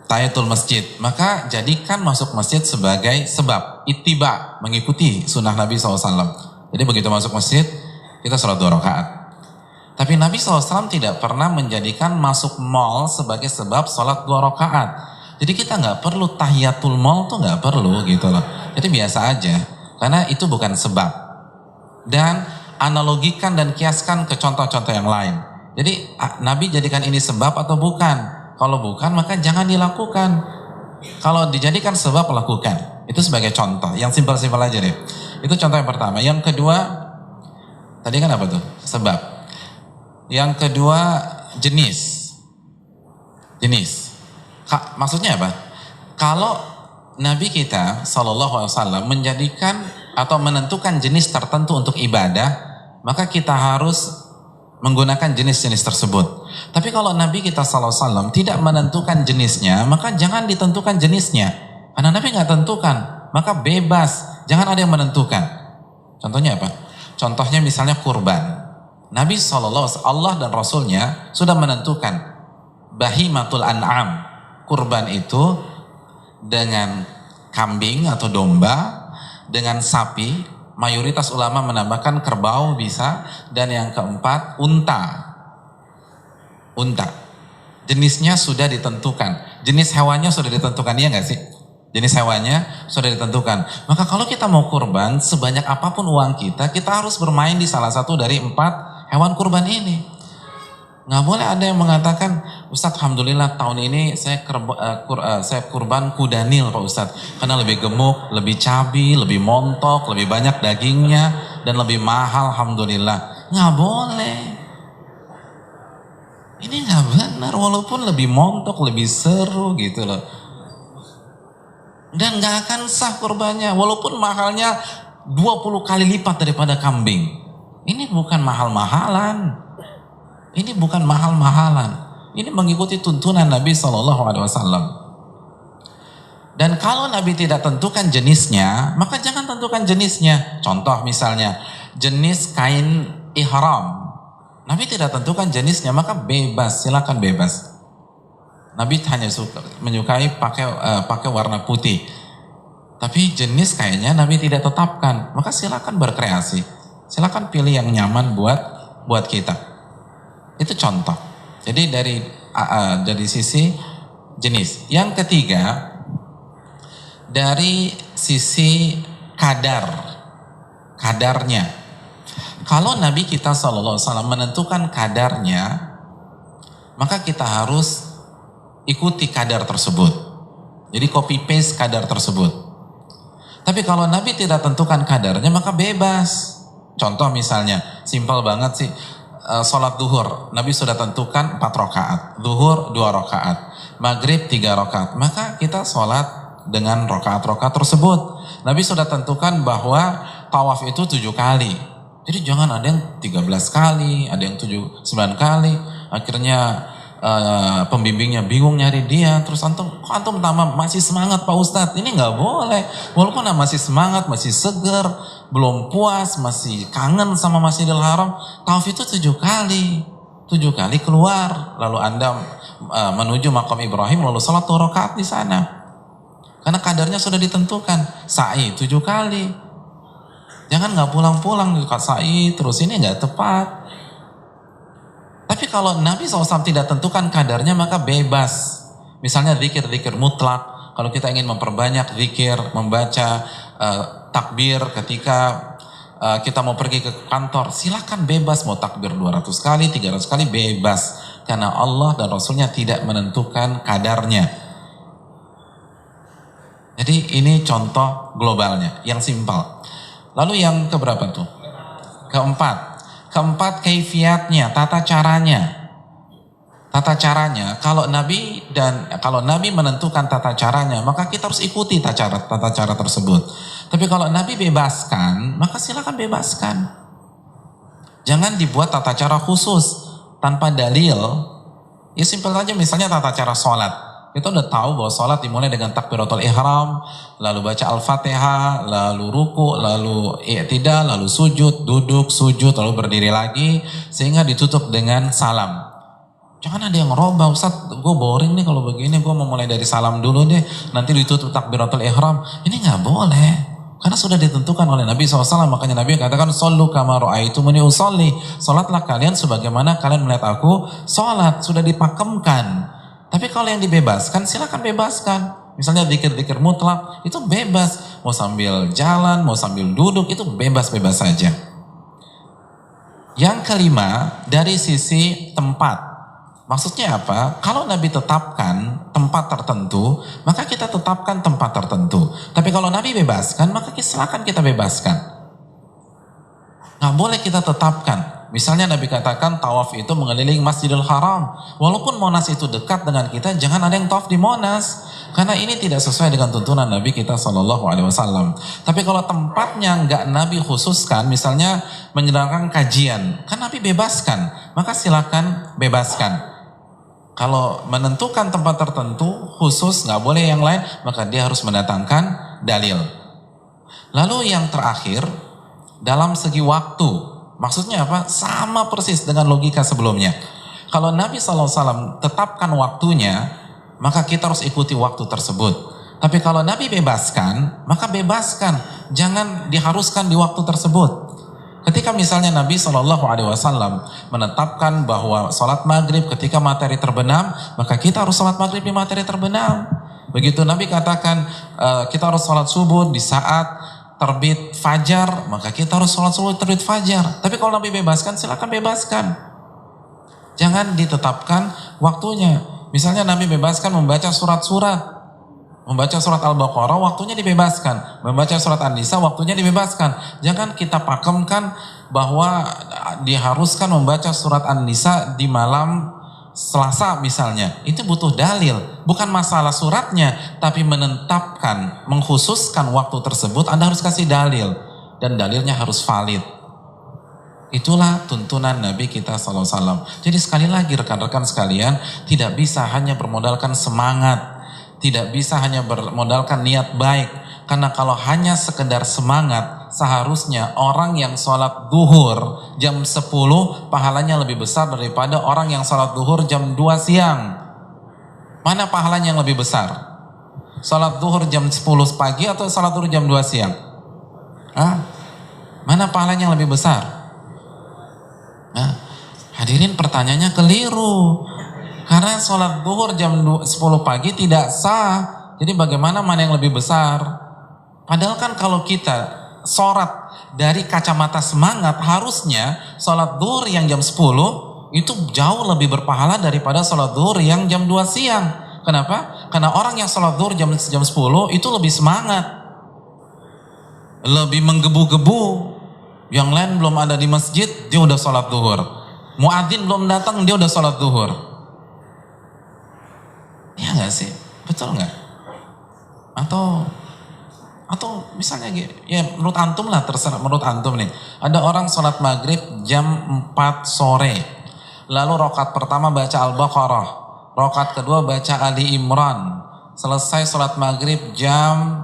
tahiyatul masjid. Maka jadikan masuk masjid sebagai sebab, ittiba, mengikuti sunnah Nabi SAW. Jadi begitu masuk masjid, kita sholat 2 rakaat. Tapi Nabi SAW tidak pernah menjadikan masuk mall sebagai sebab sholat 2 rakaat. Jadi kita nggak perlu tahiyatul mall tuh nggak perlu gitu loh. Jadi biasa aja, karena itu bukan sebab. Dan analogikan dan kiaskan ke contoh-contoh yang lain. Jadi Nabi jadikan ini sebab atau bukan? Kalau bukan maka jangan dilakukan. Kalau dijadikan sebab lakukan. Itu sebagai contoh. Yang simpel-simpel aja deh. Itu contoh yang pertama. Yang kedua, tadi kan apa tuh? Sebab. Yang kedua jenis. Maksudnya apa? Kalau Nabi kita SAW menjadikan atau menentukan jenis tertentu untuk ibadah, maka kita harus menggunakan jenis-jenis tersebut. Tapi kalau Nabi kita SAW tidak menentukan jenisnya, maka jangan ditentukan jenisnya. Karena Nabi nggak tentukan, maka bebas. Jangan ada yang menentukan. Contohnya apa? Contohnya misalnya kurban. Nabi SAW, Allah dan Rasulnya sudah menentukan bahimatul an'am. Kurban itu dengan kambing atau domba, dengan sapi, mayoritas ulama menambahkan kerbau bisa, dan yang keempat unta. Jenisnya sudah ditentukan, jenis hewannya sudah ditentukan, iya nggak sih? jenis hewannya sudah ditentukan. Maka kalau kita mau kurban, sebanyak apapun uang kita, kita harus bermain di salah satu dari 4 hewan kurban ini. Nggak boleh ada yang mengatakan, Ustadz alhamdulillah tahun ini saya kurban kuda Nil Pak Ustadz, karena lebih gemuk, lebih cabi, lebih montok, lebih banyak dagingnya, dan lebih mahal alhamdulillah. Nggak boleh. Ini nggak benar, walaupun lebih montok, lebih seru gitu loh. Dan nggak akan sah kurbannya, walaupun mahalnya 20 kali lipat daripada kambing. Ini bukan mahal-mahalan. Ini bukan mahal-mahalan. Ini mengikuti tuntunan Nabi SAW. Dan kalau Nabi tidak tentukan jenisnya, maka jangan tentukan jenisnya. Contoh misalnya, jenis kain ihram. Nabi tidak tentukan jenisnya, maka bebas, silakan bebas. Nabi hanya menyukai pakai warna putih. Tapi jenis kainnya Nabi tidak tetapkan. Maka silakan berkreasi. Silakan pilih yang nyaman buat kita. Itu contoh. Jadi dari sisi jenis. Yang ketiga, dari sisi kadarnya. Kalau Nabi kita SAW menentukan kadarnya, maka kita harus ikuti kadar tersebut. Jadi copy paste kadar tersebut. Tapi kalau Nabi tidak tentukan kadarnya, maka bebas. Contoh misalnya, simpel banget sih, sholat duhur, Nabi sudah tentukan 4 rakaat, duhur 2 rakaat, maghrib 3 rakaat, maka kita sholat dengan rakaat-rakaat tersebut. Nabi sudah tentukan bahwa tawaf itu 7 kali. Jadi jangan ada yang 13 kali, ada yang 9 kali, akhirnya pembimbingnya bingung nyari dia, terus antum masih semangat Pak Ustadz, ini nggak boleh. Walaupun masih semangat, masih seger, belum puas, masih kangen sama Masjidil Haram, tawaf itu 7 kali keluar, lalu Anda menuju makam Ibrahim, lalu sholat 2 rakaat di sana, karena kadarnya sudah ditentukan. Sa'i 7 kali, jangan nggak pulang-pulang sa'i terus, ini nggak tepat. Tapi kalau Nabi SAW tidak tentukan kadarnya, maka bebas. Misalnya zikir-zikir mutlak. Kalau kita ingin memperbanyak zikir, membaca takbir ketika kita mau pergi ke kantor, silakan bebas. Mau takbir 200 kali, 300 kali, bebas. Karena Allah dan Rasulnya tidak menentukan kadarnya. Jadi ini contoh globalnya, yang simpel. Lalu yang keberapa tuh? Keempat, kaifiatnya, tata caranya. Kalau Nabi menentukan tata caranya, maka kita harus ikuti tata cara tersebut. Tapi kalau Nabi bebaskan, maka silakan bebaskan. Jangan dibuat tata cara khusus tanpa dalil. Ya simpel aja, misalnya tata cara sholat. Kita udah tahu bahwa sholat dimulai dengan takbiratul ihram, lalu baca al-fatihah, lalu ruku, lalu i'tidal, lalu sujud, duduk, sujud, lalu berdiri lagi, sehingga ditutup dengan salam. Jangan ada yang robah, Ustaz, gue boring nih kalau begini, gue mau mulai dari salam dulu deh, nanti ditutup takbiratul ihram. Ini nggak boleh, karena sudah ditentukan oleh Nabi SAW. Makanya Nabi katakan, "Shollu kama ra'aitumuni usolli." Sholatlah kalian sebagaimana kalian melihat aku sholat, sudah dipakemkan. Tapi kalau yang dibebaskan, silakan bebaskan. Misalnya zikir-zikir mutlak, itu bebas. Mau sambil jalan, mau sambil duduk, itu bebas-bebas saja. Yang kelima, dari sisi tempat. Maksudnya apa? Kalau Nabi tetapkan tempat tertentu, maka kita tetapkan tempat tertentu. Tapi kalau Nabi bebaskan, maka silakan kita bebaskan. Nggak boleh kita tetapkan. Misalnya Nabi katakan tawaf itu mengelilingi Masjidil Haram. Walaupun Monas itu dekat dengan kita, jangan ada yang tawaf di Monas. Karena ini tidak sesuai dengan tuntunan Nabi kita SAW. Tapi kalau tempatnya nggak Nabi khususkan, misalnya menyelenggarakan kajian, kan Nabi bebaskan, maka silakan bebaskan. Kalau menentukan tempat tertentu khusus, nggak boleh yang lain, maka dia harus mendatangkan dalil. Lalu yang terakhir, dalam segi waktu. Maksudnya apa? Sama persis dengan logika sebelumnya. Kalau Nabi SAW tetapkan waktunya, maka kita harus ikuti waktu tersebut. Tapi kalau Nabi bebaskan, maka bebaskan. Jangan diharuskan di waktu tersebut. Ketika misalnya Nabi SAW menetapkan bahwa sholat maghrib ketika matahari terbenam, maka kita harus sholat maghrib di matahari terbenam. Begitu Nabi katakan kita harus sholat subuh di saat terbit fajar, maka kita harus sholat subuh terbit fajar. Tapi kalau Nabi bebaskan, silakan bebaskan. Jangan ditetapkan waktunya. Misalnya Nabi bebaskan membaca surat-surat. Membaca surat Al-Baqarah waktunya dibebaskan. Membaca surat An-Nisa waktunya dibebaskan. Jangan kita pakemkan bahwa diharuskan membaca surat An-Nisa di malam Selasa misalnya. Itu butuh dalil. Bukan masalah suratnya, tapi menetapkan, mengkhususkan waktu tersebut, Anda harus kasih dalil. Dan dalilnya harus valid. Itulah tuntunan Nabi kita SAW. Jadi sekali lagi rekan-rekan sekalian, tidak bisa hanya bermodalkan semangat. Tidak bisa hanya bermodalkan niat baik. Karena kalau hanya sekedar semangat, seharusnya orang yang sholat duhur jam 10 pahalanya lebih besar daripada orang yang sholat duhur jam 2 siang. Mana pahalanya yang lebih besar? Sholat duhur jam 10 pagi atau sholat duhur jam 2 siang? Mana pahalanya yang lebih besar? Hadirin, pertanyaannya keliru. Karena sholat duhur jam 10 pagi tidak sah. Jadi bagaimana mana yang lebih besar? Padahal kan kalau kita sorot dari kacamata semangat, harusnya sholat duhur yang jam 10 itu jauh lebih berpahala daripada sholat duhur yang jam 2 siang. Kenapa? Karena orang yang sholat duhur jam 10 itu lebih semangat. Lebih menggebu-gebu. Yang lain belum ada di masjid, dia udah sholat duhur. Muadzin belum datang, dia udah sholat duhur. Ya nggak sih? Betul nggak? Atau misalnya ya menurut antum lah, terserah menurut antum nih. Ada orang sholat maghrib jam 4 sore. Lalu rakaat pertama baca Al-Baqarah. Rakaat kedua baca Ali Imran. Selesai sholat maghrib jam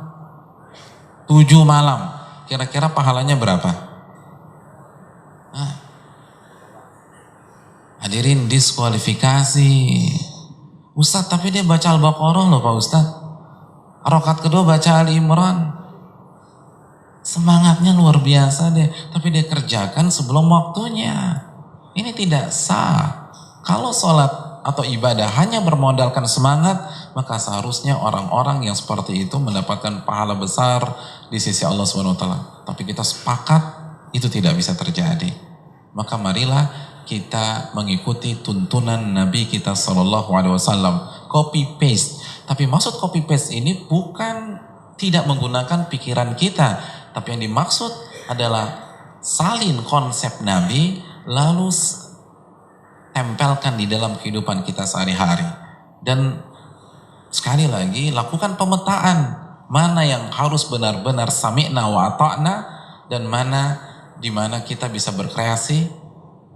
7 malam. Kira-kira pahalanya berapa? Hadirin, diskualifikasi. Ustadz, tapi dia baca Al-Baqarah loh Pak Ustadz. Rakaat kedua baca Ali Imran. Semangatnya luar biasa deh. Tapi dia kerjakan sebelum waktunya. Ini tidak sah. Kalau sholat atau ibadah hanya bermodalkan semangat, maka seharusnya orang-orang yang seperti itu mendapatkan pahala besar di sisi Allah SWT. Tapi kita sepakat itu tidak bisa terjadi. Maka marilah kita mengikuti tuntunan Nabi kita SAW. Copy paste. Tapi maksud copy paste ini bukan tidak menggunakan pikiran kita, tapi yang dimaksud adalah salin konsep Nabi lalu tempelkan di dalam kehidupan kita sehari-hari. Dan sekali lagi lakukan pemetaan mana yang harus benar-benar sami'na wa ata'na dan di mana kita bisa berkreasi.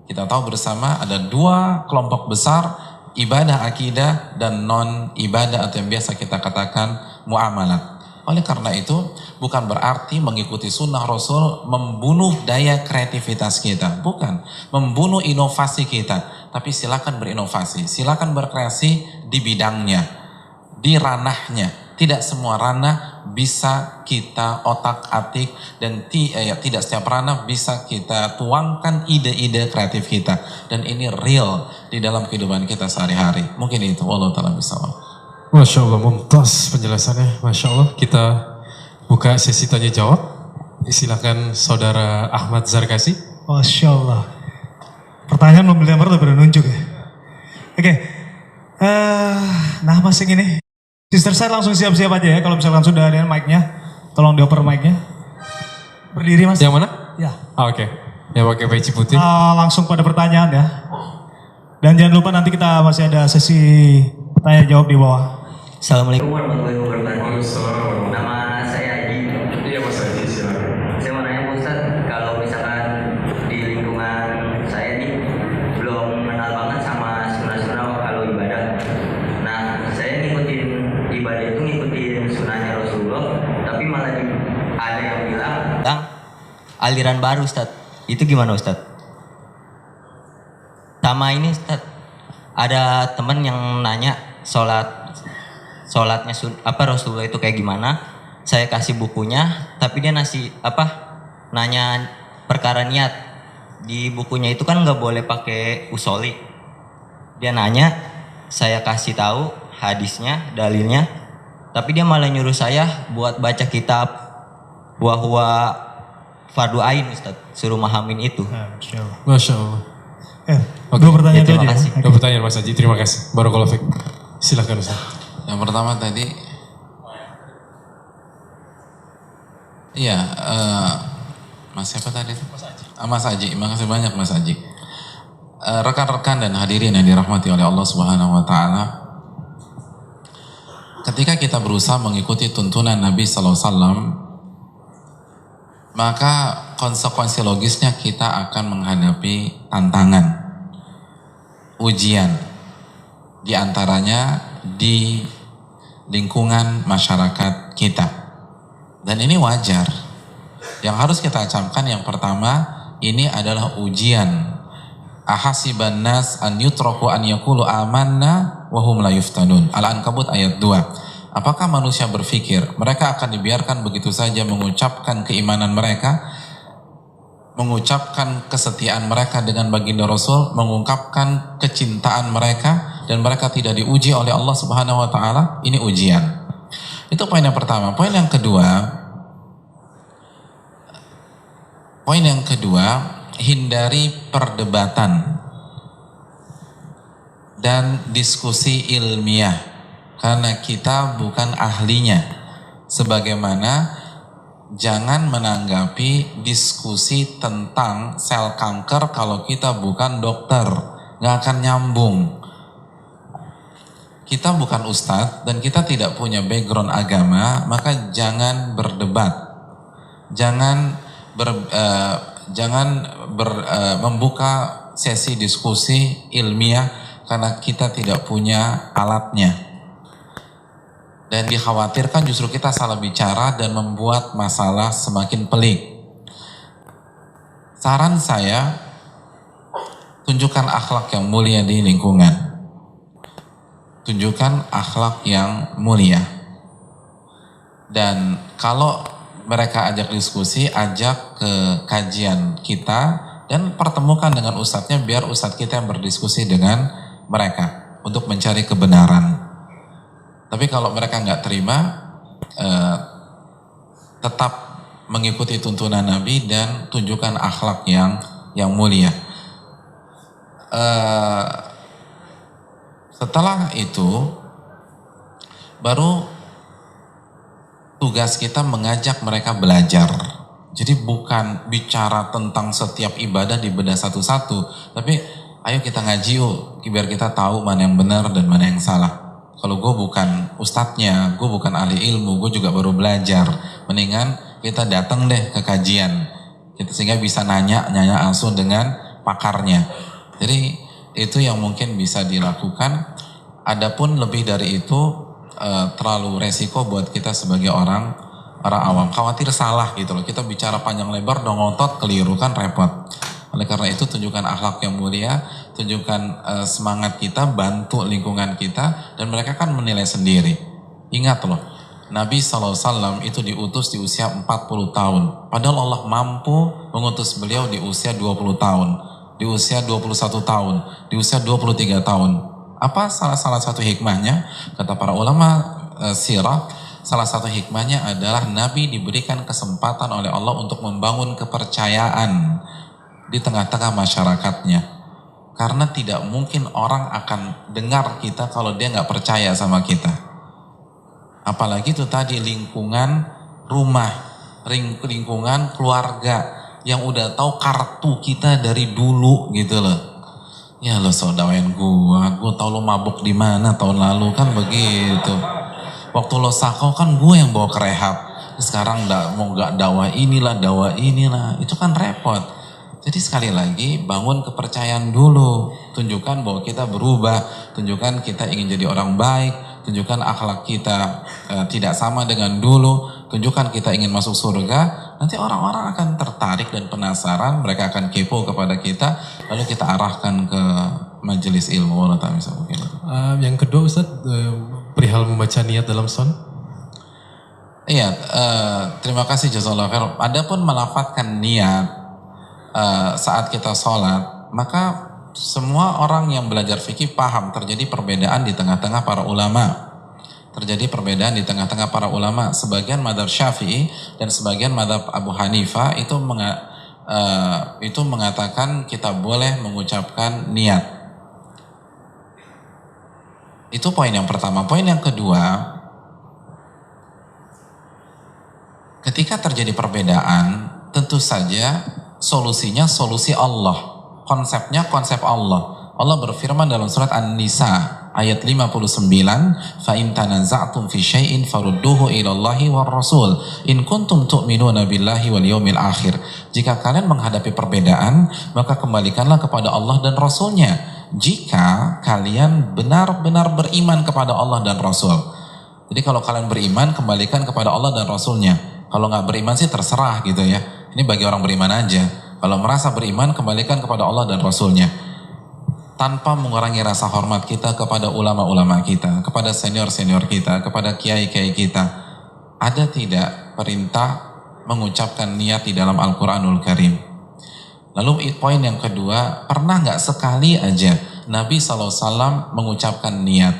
Kita tahu bersama ada dua kelompok besar, ibadah akidah dan non ibadah atau yang biasa kita katakan muamalat. Oleh karena itu bukan berarti mengikuti sunnah Rasul membunuh daya kreativitas kita, bukan membunuh inovasi kita, tapi silakan berinovasi, silakan berkreasi di bidangnya, di ranahnya. Tidak semua ranah bisa kita otak-atik dan tidak setiap ranah bisa kita tuangkan ide-ide kreatif kita. Dan ini real di dalam kehidupan kita sehari-hari. Mungkin itu. Wallahu ta'ala bishawab. Masya Allah, mumtaz penjelasannya. Masya Allah, kita buka sesi tanya jawab. Silakan Saudara Ahmad Zarkasi. Masya Allah. Pertanyaan membeli nomor udah nunjuk ya. Oke. Nah masing ini. Sister saya langsung siap-siap aja ya, kalau misalkan sudah ada mic-nya, tolong dioper mic-nya. Berdiri mas. Yang mana? Ya. Oke. Yang pakai peci putih. Langsung pada pertanyaan ya. Dan jangan lupa nanti kita masih ada sesi tanya jawab di bawah. Assalamualaikum warahmatullahi wabarakatuh. Nama saya Haji. Iya Mas Haji, silakan. Saya mau nanya Pak Ustadz, kalau misalkan di lingkungan saya nih belum kenal banget sama sunnah-sunnah kalau ibadah. Nah, saya ngikutin ibadah itu ngikutin sunnahnya Rasulullah, tapi malah ada yang bilang aliran baru Ustadz. Itu gimana Ustadz? Sama ini Ustadz, ada teman yang nanya sholatnya Rasulullah itu kayak gimana? Saya kasih bukunya, tapi dia nanya perkara niat. Di bukunya itu kan nggak boleh pakai usoli. Dia nanya, saya kasih tahu hadisnya, dalilnya, tapi dia malah nyuruh saya buat baca kitab huwa fardu ain Ustaz, suruh mahamin itu. Masya Allah. Dua pertanyaan terima aja. kasih. Dua pertanyaan Mas Haji, terima kasih. Barakallahu fiik. Silakan Ustaz. Yang pertama tadi, iya, Mas siapa tadi? Mas Haji. Makasih banyak Mas Haji. Rekan-rekan dan hadirin yang dirahmati oleh Allah Subhanahu Wa Taala, ketika kita berusaha mengikuti tuntunan Nabi Sallallahu Alaihi Wasallam, maka konsekuensi logisnya kita akan menghadapi tantangan, ujian, di antaranya di lingkungan masyarakat kita. Dan ini wajar. Yang harus kita camkan yang pertama, ini adalah ujian. Ahasiban nas an yutraku an yaqulu amanna wa hum la yuftanun. Al-Ankabut ayat 2. Apakah manusia berpikir mereka akan dibiarkan begitu saja mengucapkan keimanan mereka, mengucapkan kesetiaan mereka dengan baginda Rasul, mengungkapkan kecintaan mereka, dan mereka tidak diuji oleh Allah Subhanahu Wa Taala? Ini ujian. Itu poin yang pertama. Poin yang kedua, hindari perdebatan dan diskusi ilmiah. Karena kita bukan ahlinya. Sebagaimana jangan menanggapi diskusi tentang sel kanker kalau kita bukan dokter. Nggak akan nyambung. Kita bukan ustadz dan kita tidak punya background agama, maka jangan berdebat. Jangan membuka sesi diskusi ilmiah karena kita tidak punya alatnya. Dan dikhawatirkan justru kita salah bicara dan membuat masalah semakin pelik. Saran saya, tunjukkan akhlak yang mulia di lingkungan. Tunjukkan akhlak yang mulia. Dan kalau mereka ajak diskusi, ajak ke kajian kita dan pertemukan dengan ustadznya biar ustadz kita yang berdiskusi dengan mereka untuk mencari kebenaran. Tapi kalau mereka nggak terima, tetap mengikuti tuntunan Nabi dan tunjukkan akhlak yang mulia. Setelah itu, baru tugas kita mengajak mereka belajar. Jadi bukan bicara tentang setiap ibadah dibedah satu-satu, tapi ayo kita ngaji yuk, biar kita tahu mana yang benar dan mana yang salah. Kalau gue bukan ustadznya, gue bukan ahli ilmu, gue juga baru belajar. Mendingan kita datang deh ke kajian, sehingga bisa nanya langsung dengan pakarnya. Jadi itu yang mungkin bisa dilakukan. Adapun lebih dari itu terlalu resiko buat kita sebagai orang awam. Khawatir salah gitu loh. Kita bicara panjang lebar, dong ngotot, keliru kan repot. Oleh karena itu tunjukkan akhlak yang mulia, tunjukkan semangat kita, bantu lingkungan kita, dan mereka kan menilai sendiri. Ingat loh, Nabi SAW itu diutus di usia 40 tahun. Padahal Allah mampu mengutus beliau di usia 20 tahun, di usia 21 tahun, di usia 23 tahun. Apa salah satu hikmahnya? Kata para ulama sirah, salah satu hikmahnya adalah Nabi diberikan kesempatan oleh Allah untuk membangun kepercayaan di tengah-tengah masyarakatnya. Karena tidak mungkin orang akan dengar kita kalau dia nggak percaya sama kita. Apalagi itu tadi lingkungan rumah, lingkungan keluarga yang udah tahu kartu kita dari dulu gitu loh. Ya lo saudawain gua tahu lo mabuk di mana tahun lalu kan begitu. Waktu lo sakau kan gue yang bawa ke rehab. Sekarang mau nggak dakwah inilah, itu kan repot. Jadi sekali lagi bangun kepercayaan dulu, tunjukkan bahwa kita berubah, tunjukkan kita ingin jadi orang baik, tunjukkan akhlak kita tidak sama dengan dulu, tunjukkan kita ingin masuk surga. Nanti orang-orang akan tertarik dan penasaran, mereka akan kepo kepada kita, lalu kita arahkan ke majelis ilmu. Yang kedua Ustaz, perihal membaca niat dalam son. Iya, terima kasih jazakallahu khair. Adapun melafadzkan niat saat kita sholat, maka semua orang yang belajar fikih paham terjadi perbedaan di tengah-tengah para ulama terjadi perbedaan di tengah-tengah para ulama. Sebagian madhab Syafi'i dan sebagian madhab Abu Hanifah itu mengatakan kita boleh mengucapkan niat. Itu poin yang pertama. Poin yang kedua, ketika terjadi perbedaan, tentu saja solusinya solusi Allah. Konsepnya konsep Allah. Allah berfirman dalam surat An-Nisa ayat 59, "Fa in tanaza'tum fi syai'in farudduhu ila Allahi war Rasul in kuntum tu'minuna billahi wal yaumil akhir." Jika kalian menghadapi perbedaan, maka kembalikanlah kepada Allah dan Rasulnya. Jika kalian benar-benar beriman kepada Allah dan Rasul. Jadi kalau kalian beriman, kembalikan kepada Allah dan Rasulnya. Kalau nggak beriman sih terserah gitu ya. Ini bagi orang beriman aja. Kalau merasa beriman, kembalikan kepada Allah dan Rasulnya. Tanpa mengurangi rasa hormat kita kepada ulama-ulama kita, kepada senior-senior kita, kepada kiai-kiai kita. Ada tidak perintah mengucapkan niat di dalam Al-Quranul Karim? Lalu poin yang kedua, pernah nggak sekali aja Nabi SAW mengucapkan niat?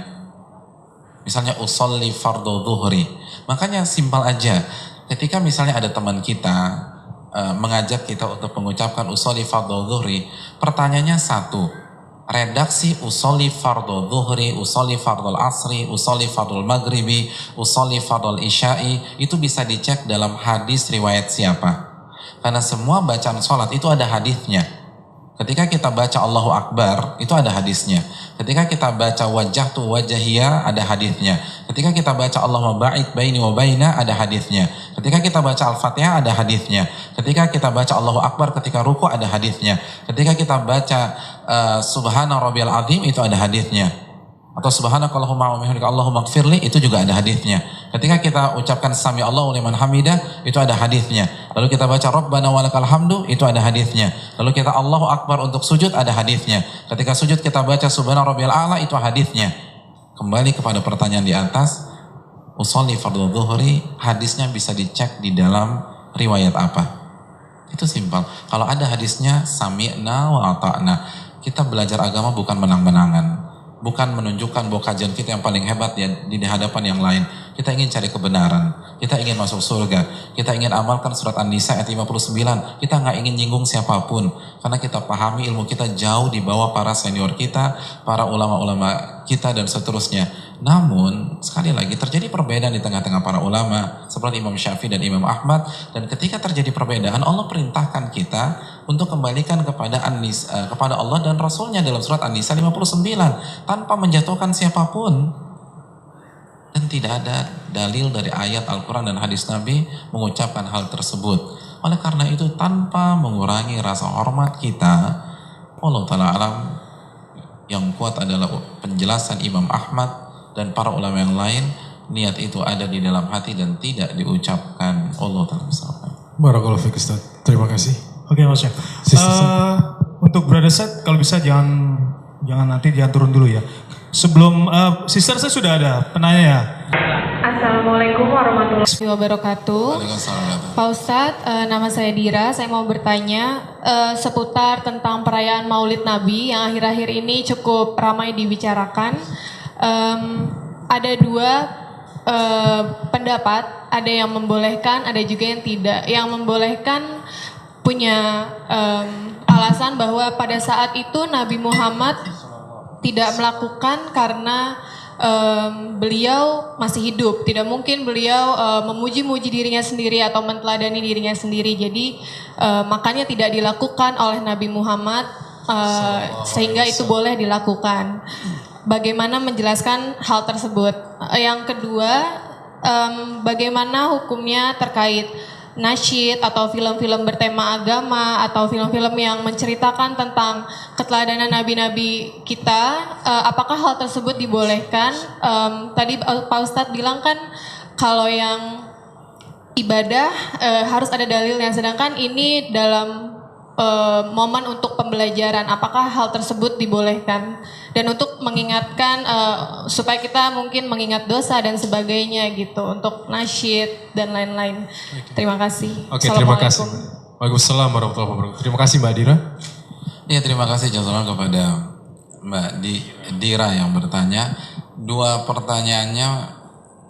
Misalnya usolli fardhu dhuhri. Makanya simpel aja. Ketika misalnya ada teman kita mengajak kita untuk mengucapkan usolli fardhu dhuhri, pertanyaannya satu. Redaksi usolli fardhu dhuhri, usolli fardhu asri, usolli fardhu maghribi, usolli fardhu isya'i, itu bisa dicek dalam hadis riwayat siapa. Karena semua bacaan sholat itu ada hadisnya. Ketika kita baca Allahu Akbar, itu ada hadisnya. Ketika kita baca wajjahtu wajahiyya, ada hadisnya. Ketika kita baca Allahumma ba'id baini wa baina, ada hadisnya. Ketika kita baca Al-Fatihah, ada hadisnya. Ketika kita baca Allahu Akbar ketika ruku, ada hadisnya. Ketika kita baca Subhana rabbiyal azim, itu ada hadisnya. Atau subhanakallahumma wa bihamdika Allahumma ighfirli, itu juga ada hadisnya. Ketika kita ucapkan sami Allahu liman hamidah, itu ada hadisnya. Lalu kita baca Rabbana walakal hamdu, itu ada hadisnya. Lalu kita Allahu Akbar untuk sujud, ada hadisnya. Ketika sujud kita baca subhana rabbiyal a'la, itu hadisnya. Kembali kepada pertanyaan di atas, usolli fardhu dhuhri, hadisnya bisa dicek di dalam riwayat apa? Itu simpel. Kalau ada hadisnya sami'na wa ata'na. Kita belajar agama bukan menang-menangan. Bukan menunjukkan bahwa kajian kita yang paling hebat di hadapan yang lain. Kita ingin cari kebenaran. Kita ingin masuk surga. Kita ingin amalkan surat An-Nisa ayat 59. Kita nggak ingin nyinggung siapapun. Karena kita pahami ilmu kita jauh di bawah para senior kita, para ulama-ulama kita dan seterusnya. Namun, sekali lagi terjadi perbedaan di tengah-tengah para ulama. Seperti Imam Syafi'i dan Imam Ahmad. Dan ketika terjadi perbedaan, Allah perintahkan kita untuk kembalikan kepada kepada Allah dan Rasulnya dalam surat An-Nisa 59. Tanpa menjatuhkan siapapun. Dan tidak ada dalil dari ayat Al-Quran dan hadis Nabi mengucapkan hal tersebut. Oleh karena itu, tanpa mengurangi rasa hormat kita, Allah Ta'ala alam, yang kuat adalah penjelasan Imam Ahmad dan para ulama yang lain, niat itu ada di dalam hati dan tidak diucapkan. Allah Ta'ala misalkan. Barakallahu fiik Ustaz. Terima kasih. Oke Mas Syekh. Untuk Brother Set, kalau bisa jangan turun dulu ya. Sebelum sister saya sudah ada penanya ya. Assalamualaikum warahmatullahi wabarakatuh. Pak Ustadz, nama saya Dira. Saya mau bertanya seputar tentang perayaan Maulid Nabi yang akhir-akhir ini cukup ramai dibicarakan. Ada dua pendapat, ada yang membolehkan, ada juga yang tidak. Yang membolehkan punya alasan bahwa pada saat itu Nabi Muhammad tidak melakukan karena beliau masih hidup. Tidak mungkin beliau memuji-muji dirinya sendiri atau menteladani dirinya sendiri. Jadi makanya tidak dilakukan oleh Nabi Muhammad sehingga itu boleh dilakukan. Bagaimana menjelaskan hal tersebut? Yang kedua, bagaimana hukumnya terkait nasyid atau film-film bertema agama atau film-film yang menceritakan tentang keteladanan nabi-nabi kita, apakah hal tersebut dibolehkan? Tadi Pak Ustadz bilang kan kalau yang ibadah harus ada dalilnya, sedangkan ini dalam momen untuk pembelajaran, apakah hal tersebut dibolehkan? Dan untuk mengingatkan supaya kita mungkin mengingat dosa dan sebagainya gitu, untuk nasyid dan lain-lain. Terima kasih. Oke, terima kasih. Waalaikumsalam warahmatullahi wabarakatuh. Terima kasih Mbak Dira. Ya, terima kasih jazakallah kepada Mbak Dira yang bertanya. Dua pertanyaannya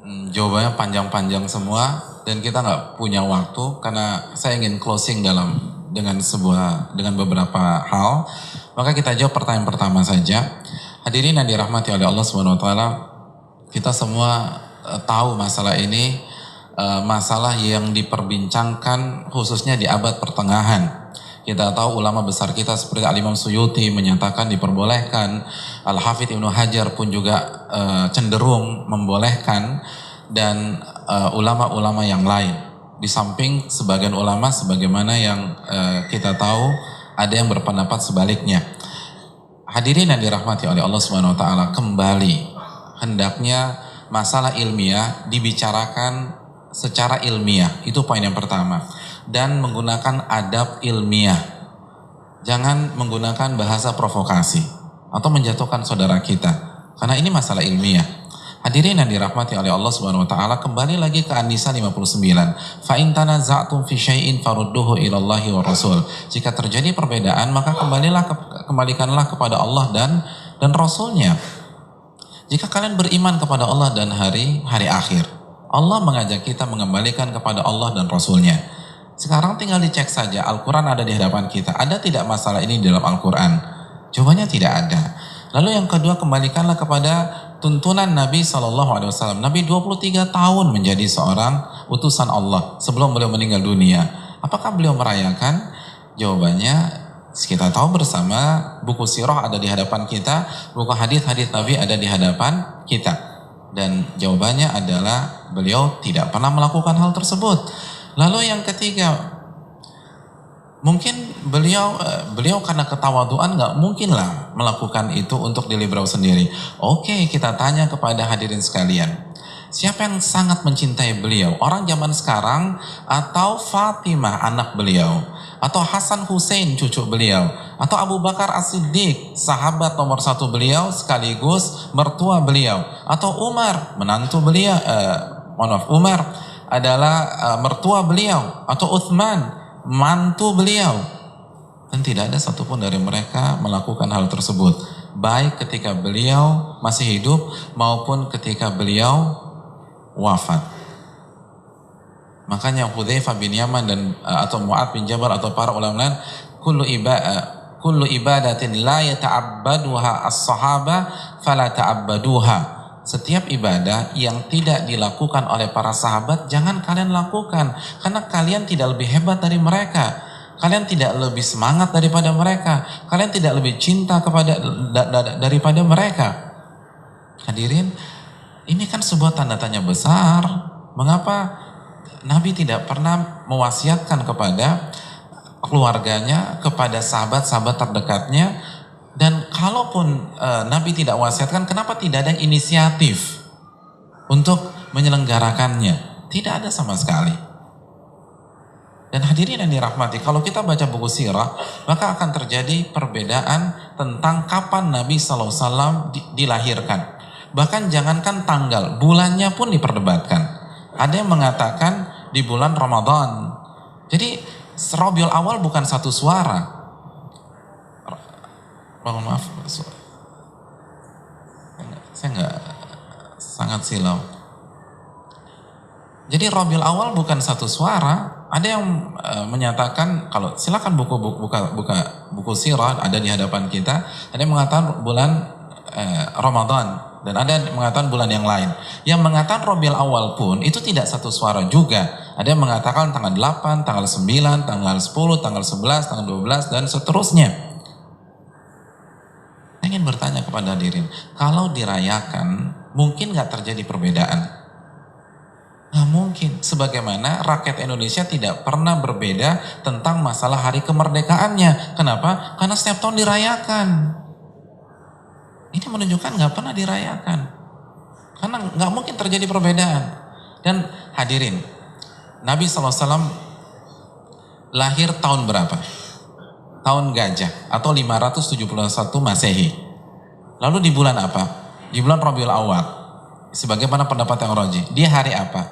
jawabannya panjang-panjang semua dan kita nggak punya waktu karena saya ingin closing dengan beberapa hal. Maka kita jawab pertanyaan pertama saja. Hadirin yang dirahmati oleh Allah Subhanahu wa taala, kita semua tahu masalah ini, masalah yang diperbincangkan khususnya di abad pertengahan. Kita tahu ulama besar kita seperti Al-Imam Suyuti menyatakan diperbolehkan, Al-Hafidz Ibnu Hajar pun juga cenderung membolehkan, dan ulama-ulama yang lain. Di samping sebagian ulama sebagaimana yang kita tahu ada yang berpendapat sebaliknya. Hadirin yang dirahmati oleh Allah Subhanahu wa taala, kembali hendaknya masalah ilmiah dibicarakan secara ilmiah. Itu poin yang pertama. Dan menggunakan adab ilmiah. Jangan menggunakan bahasa provokasi atau menjatuhkan saudara kita. Karena ini masalah ilmiah. Hadirin yang dirahmati oleh Allah Subhanahu wa taala, kembali lagi ke An-Nisa 59. Fa in tanaza'tum fi syai'in farudduhu ila Allahi wa Rasul. Jika terjadi perbedaan, maka kembalikanlah kepada Allah dan Rasulnya. Jika kalian beriman kepada Allah dan hari akhir, Allah mengajak kita mengembalikan kepada Allah dan Rasulnya. Sekarang tinggal dicek saja, Al-Quran ada di hadapan kita. Ada tidak masalah ini di dalam Al-Quran? Jawabannya tidak ada. Lalu yang kedua, kembalikanlah kepada tuntunan Nabi SAW. Nabi 23 tahun menjadi seorang utusan Allah sebelum beliau meninggal dunia. Apakah beliau merayakan? Jawabannya, kita tahu bersama, buku sirah ada di hadapan kita, buku hadis-hadis Nabi ada di hadapan kita. Dan jawabannya adalah beliau tidak pernah melakukan hal tersebut. Lalu yang ketiga, mungkin beliau karena ketawaduan nggak mungkin lah melakukan itu untuk diri beliau sendiri. Oke, kita tanya kepada hadirin sekalian, siapa yang sangat mencintai beliau? Orang zaman sekarang atau Fatimah anak beliau? Atau Hasan Hussein cucu beliau? Atau Abu Bakar As-Siddiq sahabat nomor 1 beliau sekaligus mertua beliau? Atau Umar menantu beliau? Umar adalah mertua beliau, atau Uthman mantu beliau. Dan tidak ada satupun dari mereka melakukan hal tersebut, baik ketika beliau masih hidup maupun ketika beliau wafat. Makanya Hudzaifah bin Yaman dan atau Mu'adz bin Jabal atau para ulama lain, kullu ibadatin la yata'abbaduha as-sahaba fala ta'abbaduha. Setiap ibadah yang tidak dilakukan oleh para sahabat, jangan kalian lakukan. Karena kalian tidak lebih hebat dari mereka. Kalian tidak lebih semangat daripada mereka. Kalian tidak lebih cinta daripada mereka. Hadirin, ini kan sebuah tanda tanya besar. Mengapa Nabi tidak pernah mewasiatkan kepada keluarganya, kepada sahabat-sahabat terdekatnya? Dan kalaupun Nabi tidak wasiatkan, kenapa tidak ada inisiatif untuk menyelenggarakannya? Tidak ada sama sekali. Dan hadirin yang dirahmati, kalau kita baca buku sirah, maka akan terjadi perbedaan tentang kapan Nabi SAW dilahirkan. Bahkan jangankan tanggal, bulannya pun diperdebatkan. Ada yang mengatakan di bulan Ramadan. Jadi Rabiul Awal bukan satu suara. Mohon maaf, saya nggak sangat silau. Jadi Rabiul Awal bukan satu suara. Ada yang menyatakan, kalau silakan buku sirah ada di hadapan kita. Ada yang mengatakan bulan Ramadan dan ada yang mengatakan bulan yang lain. Yang mengatakan Rabiul Awal pun itu tidak satu suara juga. Ada yang mengatakan tanggal 8, tanggal 9, tanggal 10, tanggal 11, tanggal 12 dan seterusnya. Saya ingin bertanya kepada hadirin, kalau dirayakan mungkin nggak terjadi perbedaan? Nggak mungkin. Sebagaimana rakyat Indonesia tidak pernah berbeda tentang masalah hari kemerdekaannya. Kenapa? Karena setiap tahun dirayakan. Ini menunjukkan nggak pernah dirayakan. Karena nggak mungkin terjadi perbedaan. Dan hadirin, Nabi SAW lahir tahun berapa? Tahun Gajah atau 571 Masehi. Lalu di bulan apa? Di bulan Rabiul Awal. Sebagaimana pendapat yang rajih. Di hari apa?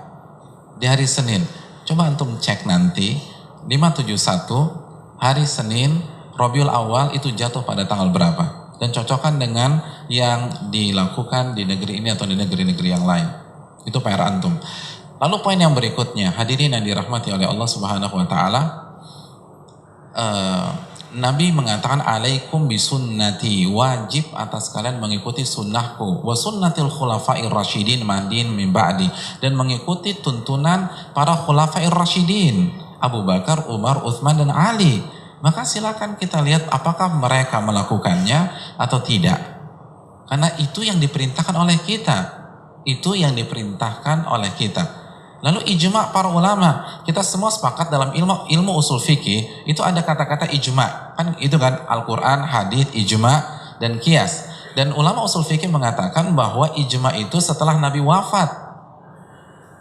Di hari Senin. Coba antum cek nanti 571 hari Senin Rabiul Awal itu jatuh pada tanggal berapa? Dan cocokkan dengan yang dilakukan di negeri ini atau di negeri-negeri yang lain. Itu PR antum. Lalu poin yang berikutnya, hadirin yang dirahmati oleh Allah Subhanahu wa taala, Nabi mengatakan alaikum bisunnati, wajib atas kalian mengikuti sunnahku, wa sunnatil khulafair rasyidin mahdin min ba'di, dan mengikuti tuntunan para khulafair rasyidin Abu Bakar, Umar, Utsman dan Ali. Maka silakan kita lihat apakah mereka melakukannya atau tidak. Karena itu yang diperintahkan oleh kita. Itu yang diperintahkan oleh kita. Lalu ijma' para ulama, kita semua sepakat dalam ilmu usul fikih itu ada kata-kata ijma', kan itu kan Al-Qur'an, hadits, ijma' dan qiyas. Dan ulama usul fikih mengatakan bahwa ijma' itu setelah Nabi wafat.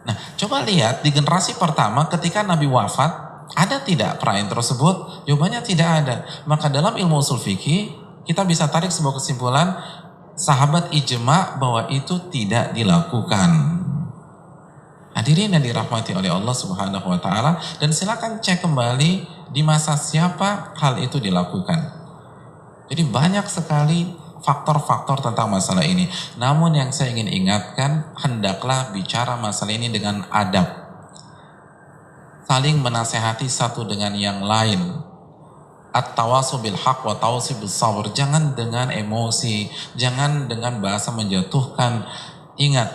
Nah, coba lihat di generasi pertama ketika Nabi wafat, ada tidak perayaan tersebut? Jawabannya tidak ada. Maka dalam ilmu usul fikih kita bisa tarik sebuah kesimpulan, sahabat ijma' bahwa itu tidak dilakukan. Hadirin yang dirahmati oleh Allah Subhanahu wa taala, dan silakan cek kembali di masa siapa hal itu dilakukan. Jadi banyak sekali faktor-faktor tentang masalah ini. Namun yang saya ingin ingatkan, hendaklah bicara masalah ini dengan adab. Saling menasehati satu dengan yang lain. At-tawasu bil haq wa tawasi bis sabr. Jangan dengan emosi, jangan dengan bahasa menjatuhkan. Ingat,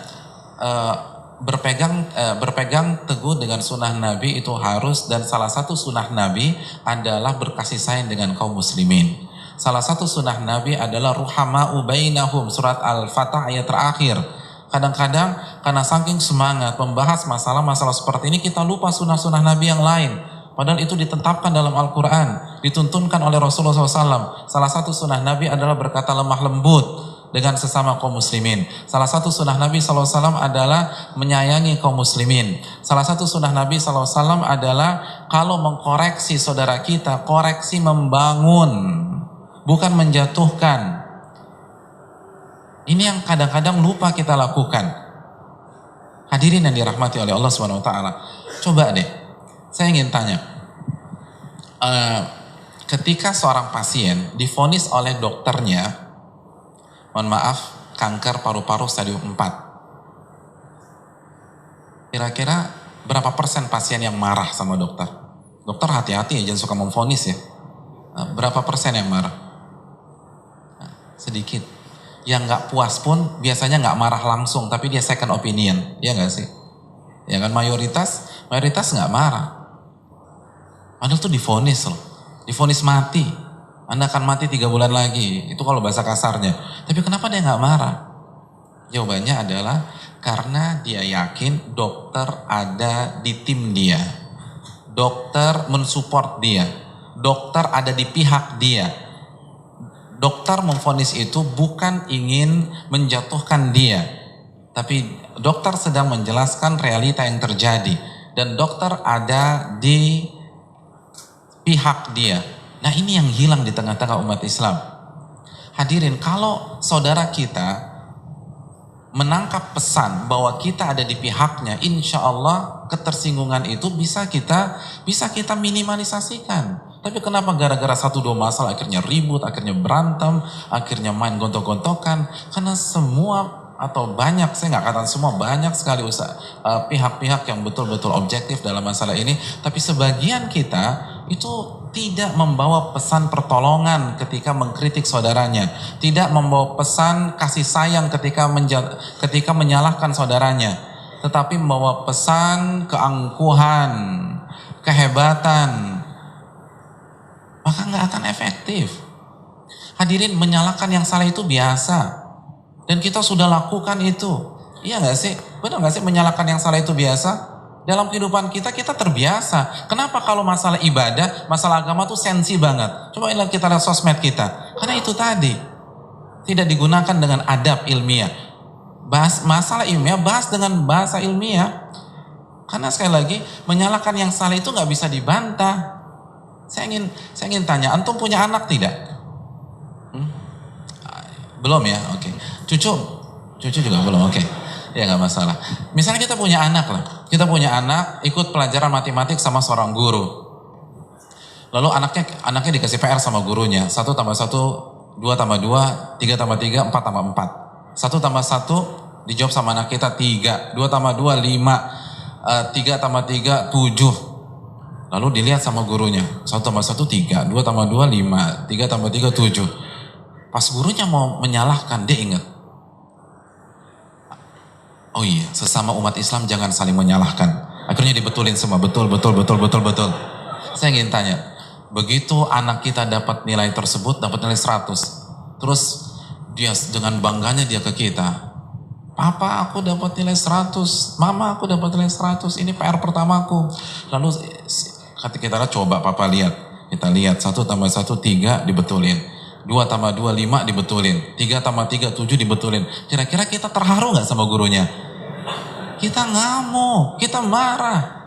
berpegang teguh dengan sunnah Nabi itu harus, dan salah satu sunnah Nabi adalah berkasih sayang dengan kaum muslimin. Salah satu sunnah Nabi adalah ruhama'u bainahum, surat Al-Fatah ayat terakhir. Kadang-kadang karena saking semangat membahas masalah-masalah seperti ini, kita lupa sunnah-sunnah Nabi yang lain. Padahal itu ditetapkan dalam Al-Quran, dituntunkan oleh Rasulullah SAW. Salah satu sunnah Nabi adalah berkata lemah lembut dengan sesama kaum muslimin. Salah satu sunnah Nabi SAW adalah menyayangi kaum muslimin. Salah satu sunnah Nabi SAW adalah kalau mengkoreksi saudara kita, koreksi membangun, bukan menjatuhkan. Ini yang kadang-kadang lupa kita lakukan. Hadirin yang dirahmati oleh Allah SWT. Coba deh, saya ingin tanya. Ketika seorang pasien divonis oleh dokternya, mohon maaf, kanker paru-paru stadium 4. Kira-kira berapa persen pasien yang marah sama dokter? Dokter hati-hati ya, jangan suka memvonis ya. Berapa persen yang marah? Sedikit. Yang nggak puas pun biasanya nggak marah langsung, tapi dia second opinion, ya nggak sih? Ya kan, mayoritas nggak marah. Padahal tuh divonis loh, divonis mati. Anda akan mati 3 bulan lagi. Itu kalau bahasa kasarnya. Tapi kenapa dia nggak marah? Jawabannya adalah karena dia yakin dokter ada di tim dia. Dokter mensupport dia. Dokter ada di pihak dia. Dokter memvonis itu bukan ingin menjatuhkan dia. Tapi dokter sedang menjelaskan realita yang terjadi. Dan dokter ada di pihak dia. Nah, ini yang hilang di tengah-tengah umat Islam. Hadirin, kalau saudara kita menangkap pesan bahwa kita ada di pihaknya, insya Allah ketersinggungan itu bisa kita minimalisasikan. Tapi kenapa gara-gara 1-2 masalah akhirnya ribut, akhirnya berantem, akhirnya main gontok-gontokan? Karena semua atau banyak, saya nggak katakan semua, banyak sekali pihak-pihak yang betul-betul objektif dalam masalah ini. Tapi sebagian kita itu tidak membawa pesan pertolongan ketika mengkritik saudaranya, tidak membawa pesan kasih sayang ketika menyalahkan saudaranya, tetapi membawa pesan keangkuhan, kehebatan, maka nggak akan efektif. Hadirin, menyalahkan yang salah itu biasa, dan kita sudah lakukan itu, iya nggak sih? Benar nggak sih menyalahkan yang salah itu biasa? Dalam kehidupan kita terbiasa. Kenapa kalau masalah ibadah, masalah agama tuh sensi banget? Coba kita lihat sosmed kita. Karena itu tadi, tidak digunakan dengan adab ilmiah. Bahas masalah ilmiah, bahas dengan bahasa ilmiah. Karena sekali lagi, menyalahkan yang salah itu nggak bisa dibantah. Saya ingin tanya, antum punya anak tidak? Belum ya? Oke. Cucu juga belum, oke. Ya nggak masalah. Misalnya kita punya anak lah. Kita punya anak ikut pelajaran matematik sama seorang guru. Lalu anaknya dikasih PR sama gurunya. 1 tambah 1, 2 tambah 2, 3 tambah 3, 4 tambah 4. 1 tambah 1, Dijawab sama anak kita 3, 2 tambah 2 5, 3 tambah 3 7. Lalu dilihat sama gurunya, 1 tambah 1 3, 2 tambah 2 5, 3 tambah 3 7. Pas gurunya mau menyalahkan, dia ingat, oh iya, sesama umat Islam jangan saling menyalahkan. Akhirnya dibetulin semua, betul. Saya ingin tanya, begitu anak kita dapat nilai tersebut, dapat nilai 100, terus dia dengan bangganya dia ke kita, Papa aku dapat nilai 100, Mama aku dapat nilai 100, ini PR pertamaku. Lalu kita coba Papa lihat, kita lihat 1 tambah 1 3 dibetulin, 2 tambah 2 5 dibetulin, 3 tambah 3 7 dibetulin. Kira-kira kita terharu gak sama gurunya? Kita ngamuk, kita marah.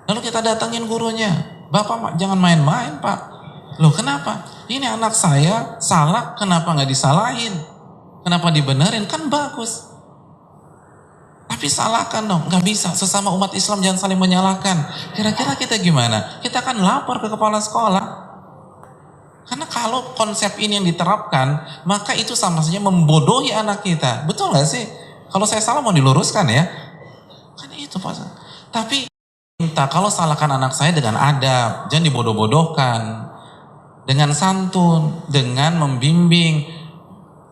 Lalu kita datangin gurunya, Bapak jangan main-main Pak. Loh kenapa? Ini anak saya salah, kenapa gak disalahin? Kenapa dibenerin? Kan bagus. Tapi salahkan dong, gak bisa. Sesama umat Islam jangan saling menyalahkan. Kira-kira kita gimana? Kita akan lapor ke kepala sekolah. Karena kalau konsep ini yang diterapkan, maka itu sama saja membodohi anak kita. Betul gak sih? Kalau saya salah mau diluruskan ya. Kan itu Pak. Tapi minta kalau salahkan anak saya dengan adab, jangan dibodoh-bodohkan. Dengan santun, dengan membimbing,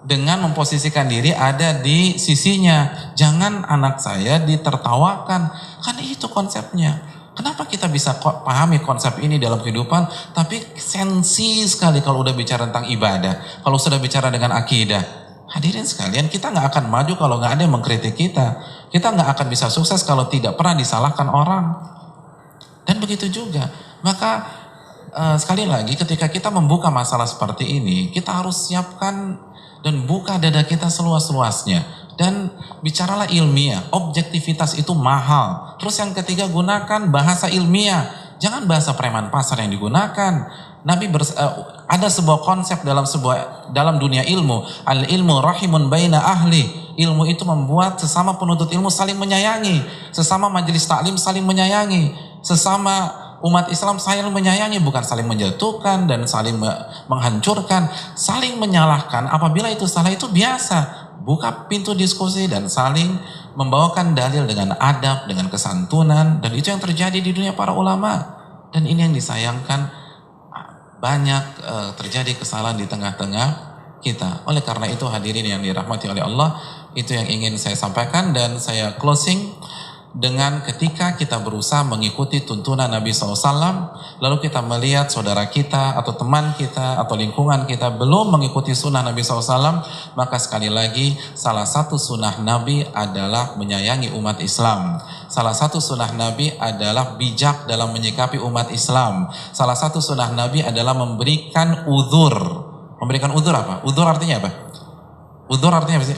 dengan memposisikan diri ada di sisinya. Jangan anak saya ditertawakan. Kan itu konsepnya. Kenapa kita bisa pahami konsep ini dalam kehidupan, tapi sensi sekali kalau udah bicara tentang ibadah, kalau sudah bicara dengan akidah. Hadirin sekalian, kita nggak akan maju kalau nggak ada yang mengkritik kita. Kita nggak akan bisa sukses kalau tidak pernah disalahkan orang. Dan begitu juga. Maka sekali lagi ketika kita membuka masalah seperti ini, kita harus siapkan dan buka dada kita seluas-luasnya. Dan bicaralah ilmiah, objektivitas itu mahal. Terus yang ketiga, gunakan bahasa ilmiah. Jangan bahasa preman pasar yang digunakan. Ada sebuah konsep dalam dunia ilmu, al-ilmu rahimun baina ahli. Ilmu itu membuat sesama penuntut ilmu saling menyayangi, sesama majelis taklim saling menyayangi, sesama umat Islam saling menyayangi, bukan saling menjatuhkan dan saling menghancurkan, saling menyalahkan. Apabila itu salah itu biasa. Buka pintu diskusi dan saling membawakan dalil dengan adab, dengan kesantunan, dan itu yang terjadi di dunia para ulama. Dan ini yang disayangkan, banyak terjadi kesalahan di tengah-tengah kita. Oleh karena itu hadirin yang dirahmati oleh Allah, itu yang ingin saya sampaikan, dan saya closing dengan ketika kita berusaha mengikuti tuntunan Nabi SAW, lalu kita melihat saudara kita atau teman kita atau lingkungan kita belum mengikuti sunnah Nabi SAW, maka sekali lagi salah satu sunnah Nabi adalah menyayangi umat Islam. Salah satu sunnah Nabi adalah bijak dalam menyikapi umat Islam. Salah satu sunnah Nabi adalah memberikan uzur. Memberikan uzur apa? Uzur artinya apa? Uzur artinya apa sih?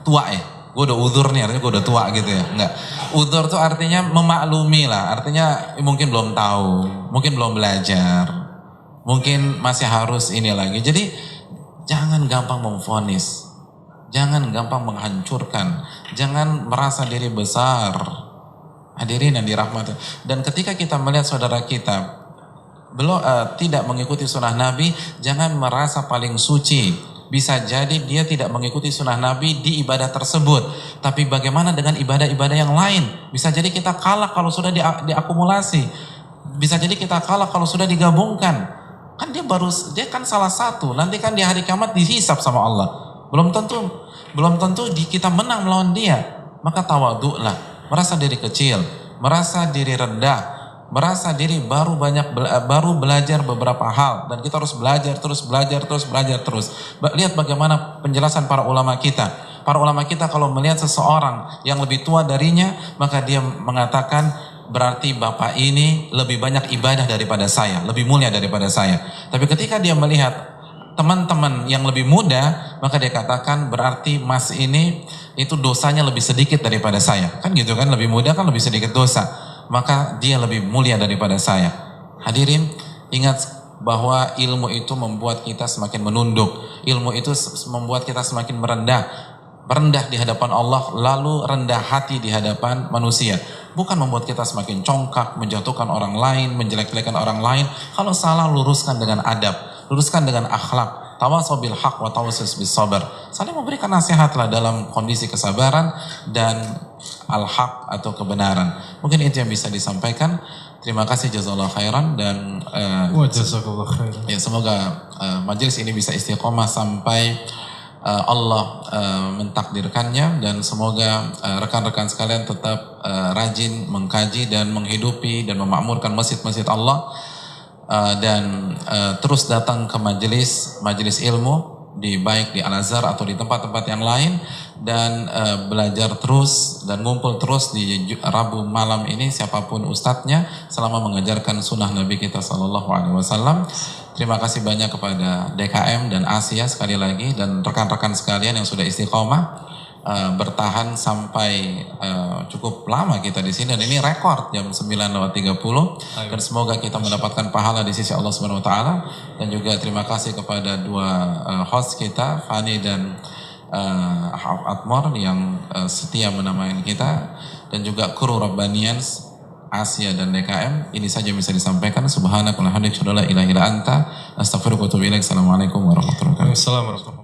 Tua ya? Gue udah uzur nih, artinya gue udah tua gitu ya. Enggak. Uzur tuh artinya memaklumi lah. Artinya mungkin belum tahu, mungkin belum belajar, mungkin masih harus ini lagi. Jadi jangan gampang memvonis, jangan gampang menghancurkan, jangan merasa diri besar. Hadirin yang dirahmati. Dan ketika kita melihat saudara kita belum tidak mengikuti sunnah Nabi, jangan merasa paling suci. Bisa jadi dia tidak mengikuti sunnah Nabi di ibadah tersebut. Tapi bagaimana dengan ibadah-ibadah yang lain? Bisa jadi kita kalah kalau sudah diakumulasi. Bisa jadi kita kalah kalau sudah digabungkan. Kan dia kan salah satu. Nanti kan di hari kiamat dihisab sama Allah. Belum tentu kita menang melawan dia. Maka tawadhu'lah. Merasa diri kecil, merasa diri rendah, merasa diri baru belajar beberapa hal, dan kita harus belajar terus. Lihat bagaimana penjelasan para ulama kita. Para ulama kita kalau melihat seseorang yang lebih tua darinya, maka dia mengatakan berarti bapak ini lebih banyak ibadah daripada saya, lebih mulia daripada saya. Tapi ketika dia melihat teman-teman yang lebih muda, maka dia katakan berarti mas ini itu dosanya lebih sedikit daripada saya. Kan gitu kan, lebih muda kan lebih sedikit dosa, maka dia lebih mulia daripada saya. Hadirin, ingat bahwa ilmu itu membuat kita semakin menunduk. Ilmu itu membuat kita semakin merendah di hadapan Allah, lalu rendah hati di hadapan manusia. Bukan membuat kita semakin congkak, menjatuhkan orang lain, menjelek-jelekan orang lain. Kalau salah, luruskan dengan adab, luruskan dengan akhlak. Tawassaw bil haq wa tawassaw bis sabr. Saling memberikan nasihatlah dalam kondisi kesabaran dan al-haq atau kebenaran. Mungkin itu yang bisa disampaikan. Terima kasih, jazakallahu khairan, dan jazakallahu khairan. Ya, semoga majelis ini bisa istiqomah sampai Allah mentakdirkannya, dan semoga rekan-rekan sekalian tetap rajin mengkaji dan menghidupi dan memakmurkan masjid-masjid Allah, dan terus datang ke majelis ilmu baik di Al-Azhar atau di tempat-tempat yang lain, dan belajar terus dan ngumpul terus di Rabu malam ini siapapun ustadznya selama mengajarkan sunnah Nabi kita SAW. Terima kasih banyak kepada DKM dan Asia sekali lagi, dan rekan-rekan sekalian yang sudah istiqomah bertahan sampai cukup lama kita di sini, dan ini rekor jam 9:30, dan semoga kita mendapatkan pahala di sisi Allah Subhanahu wa taala. Dan juga terima kasih kepada dua host kita, Fani dan Atmor, yang setia menemani kita, dan juga kru Rabbanians Asia dan DKM. Ini saja yang bisa disampaikan. Subhanakallahumma wa bihamdika, la ilaha illa anta, astaghfiruka wa atubu ilaik. Assalamualaikum warahmatullahi wabarakatuh.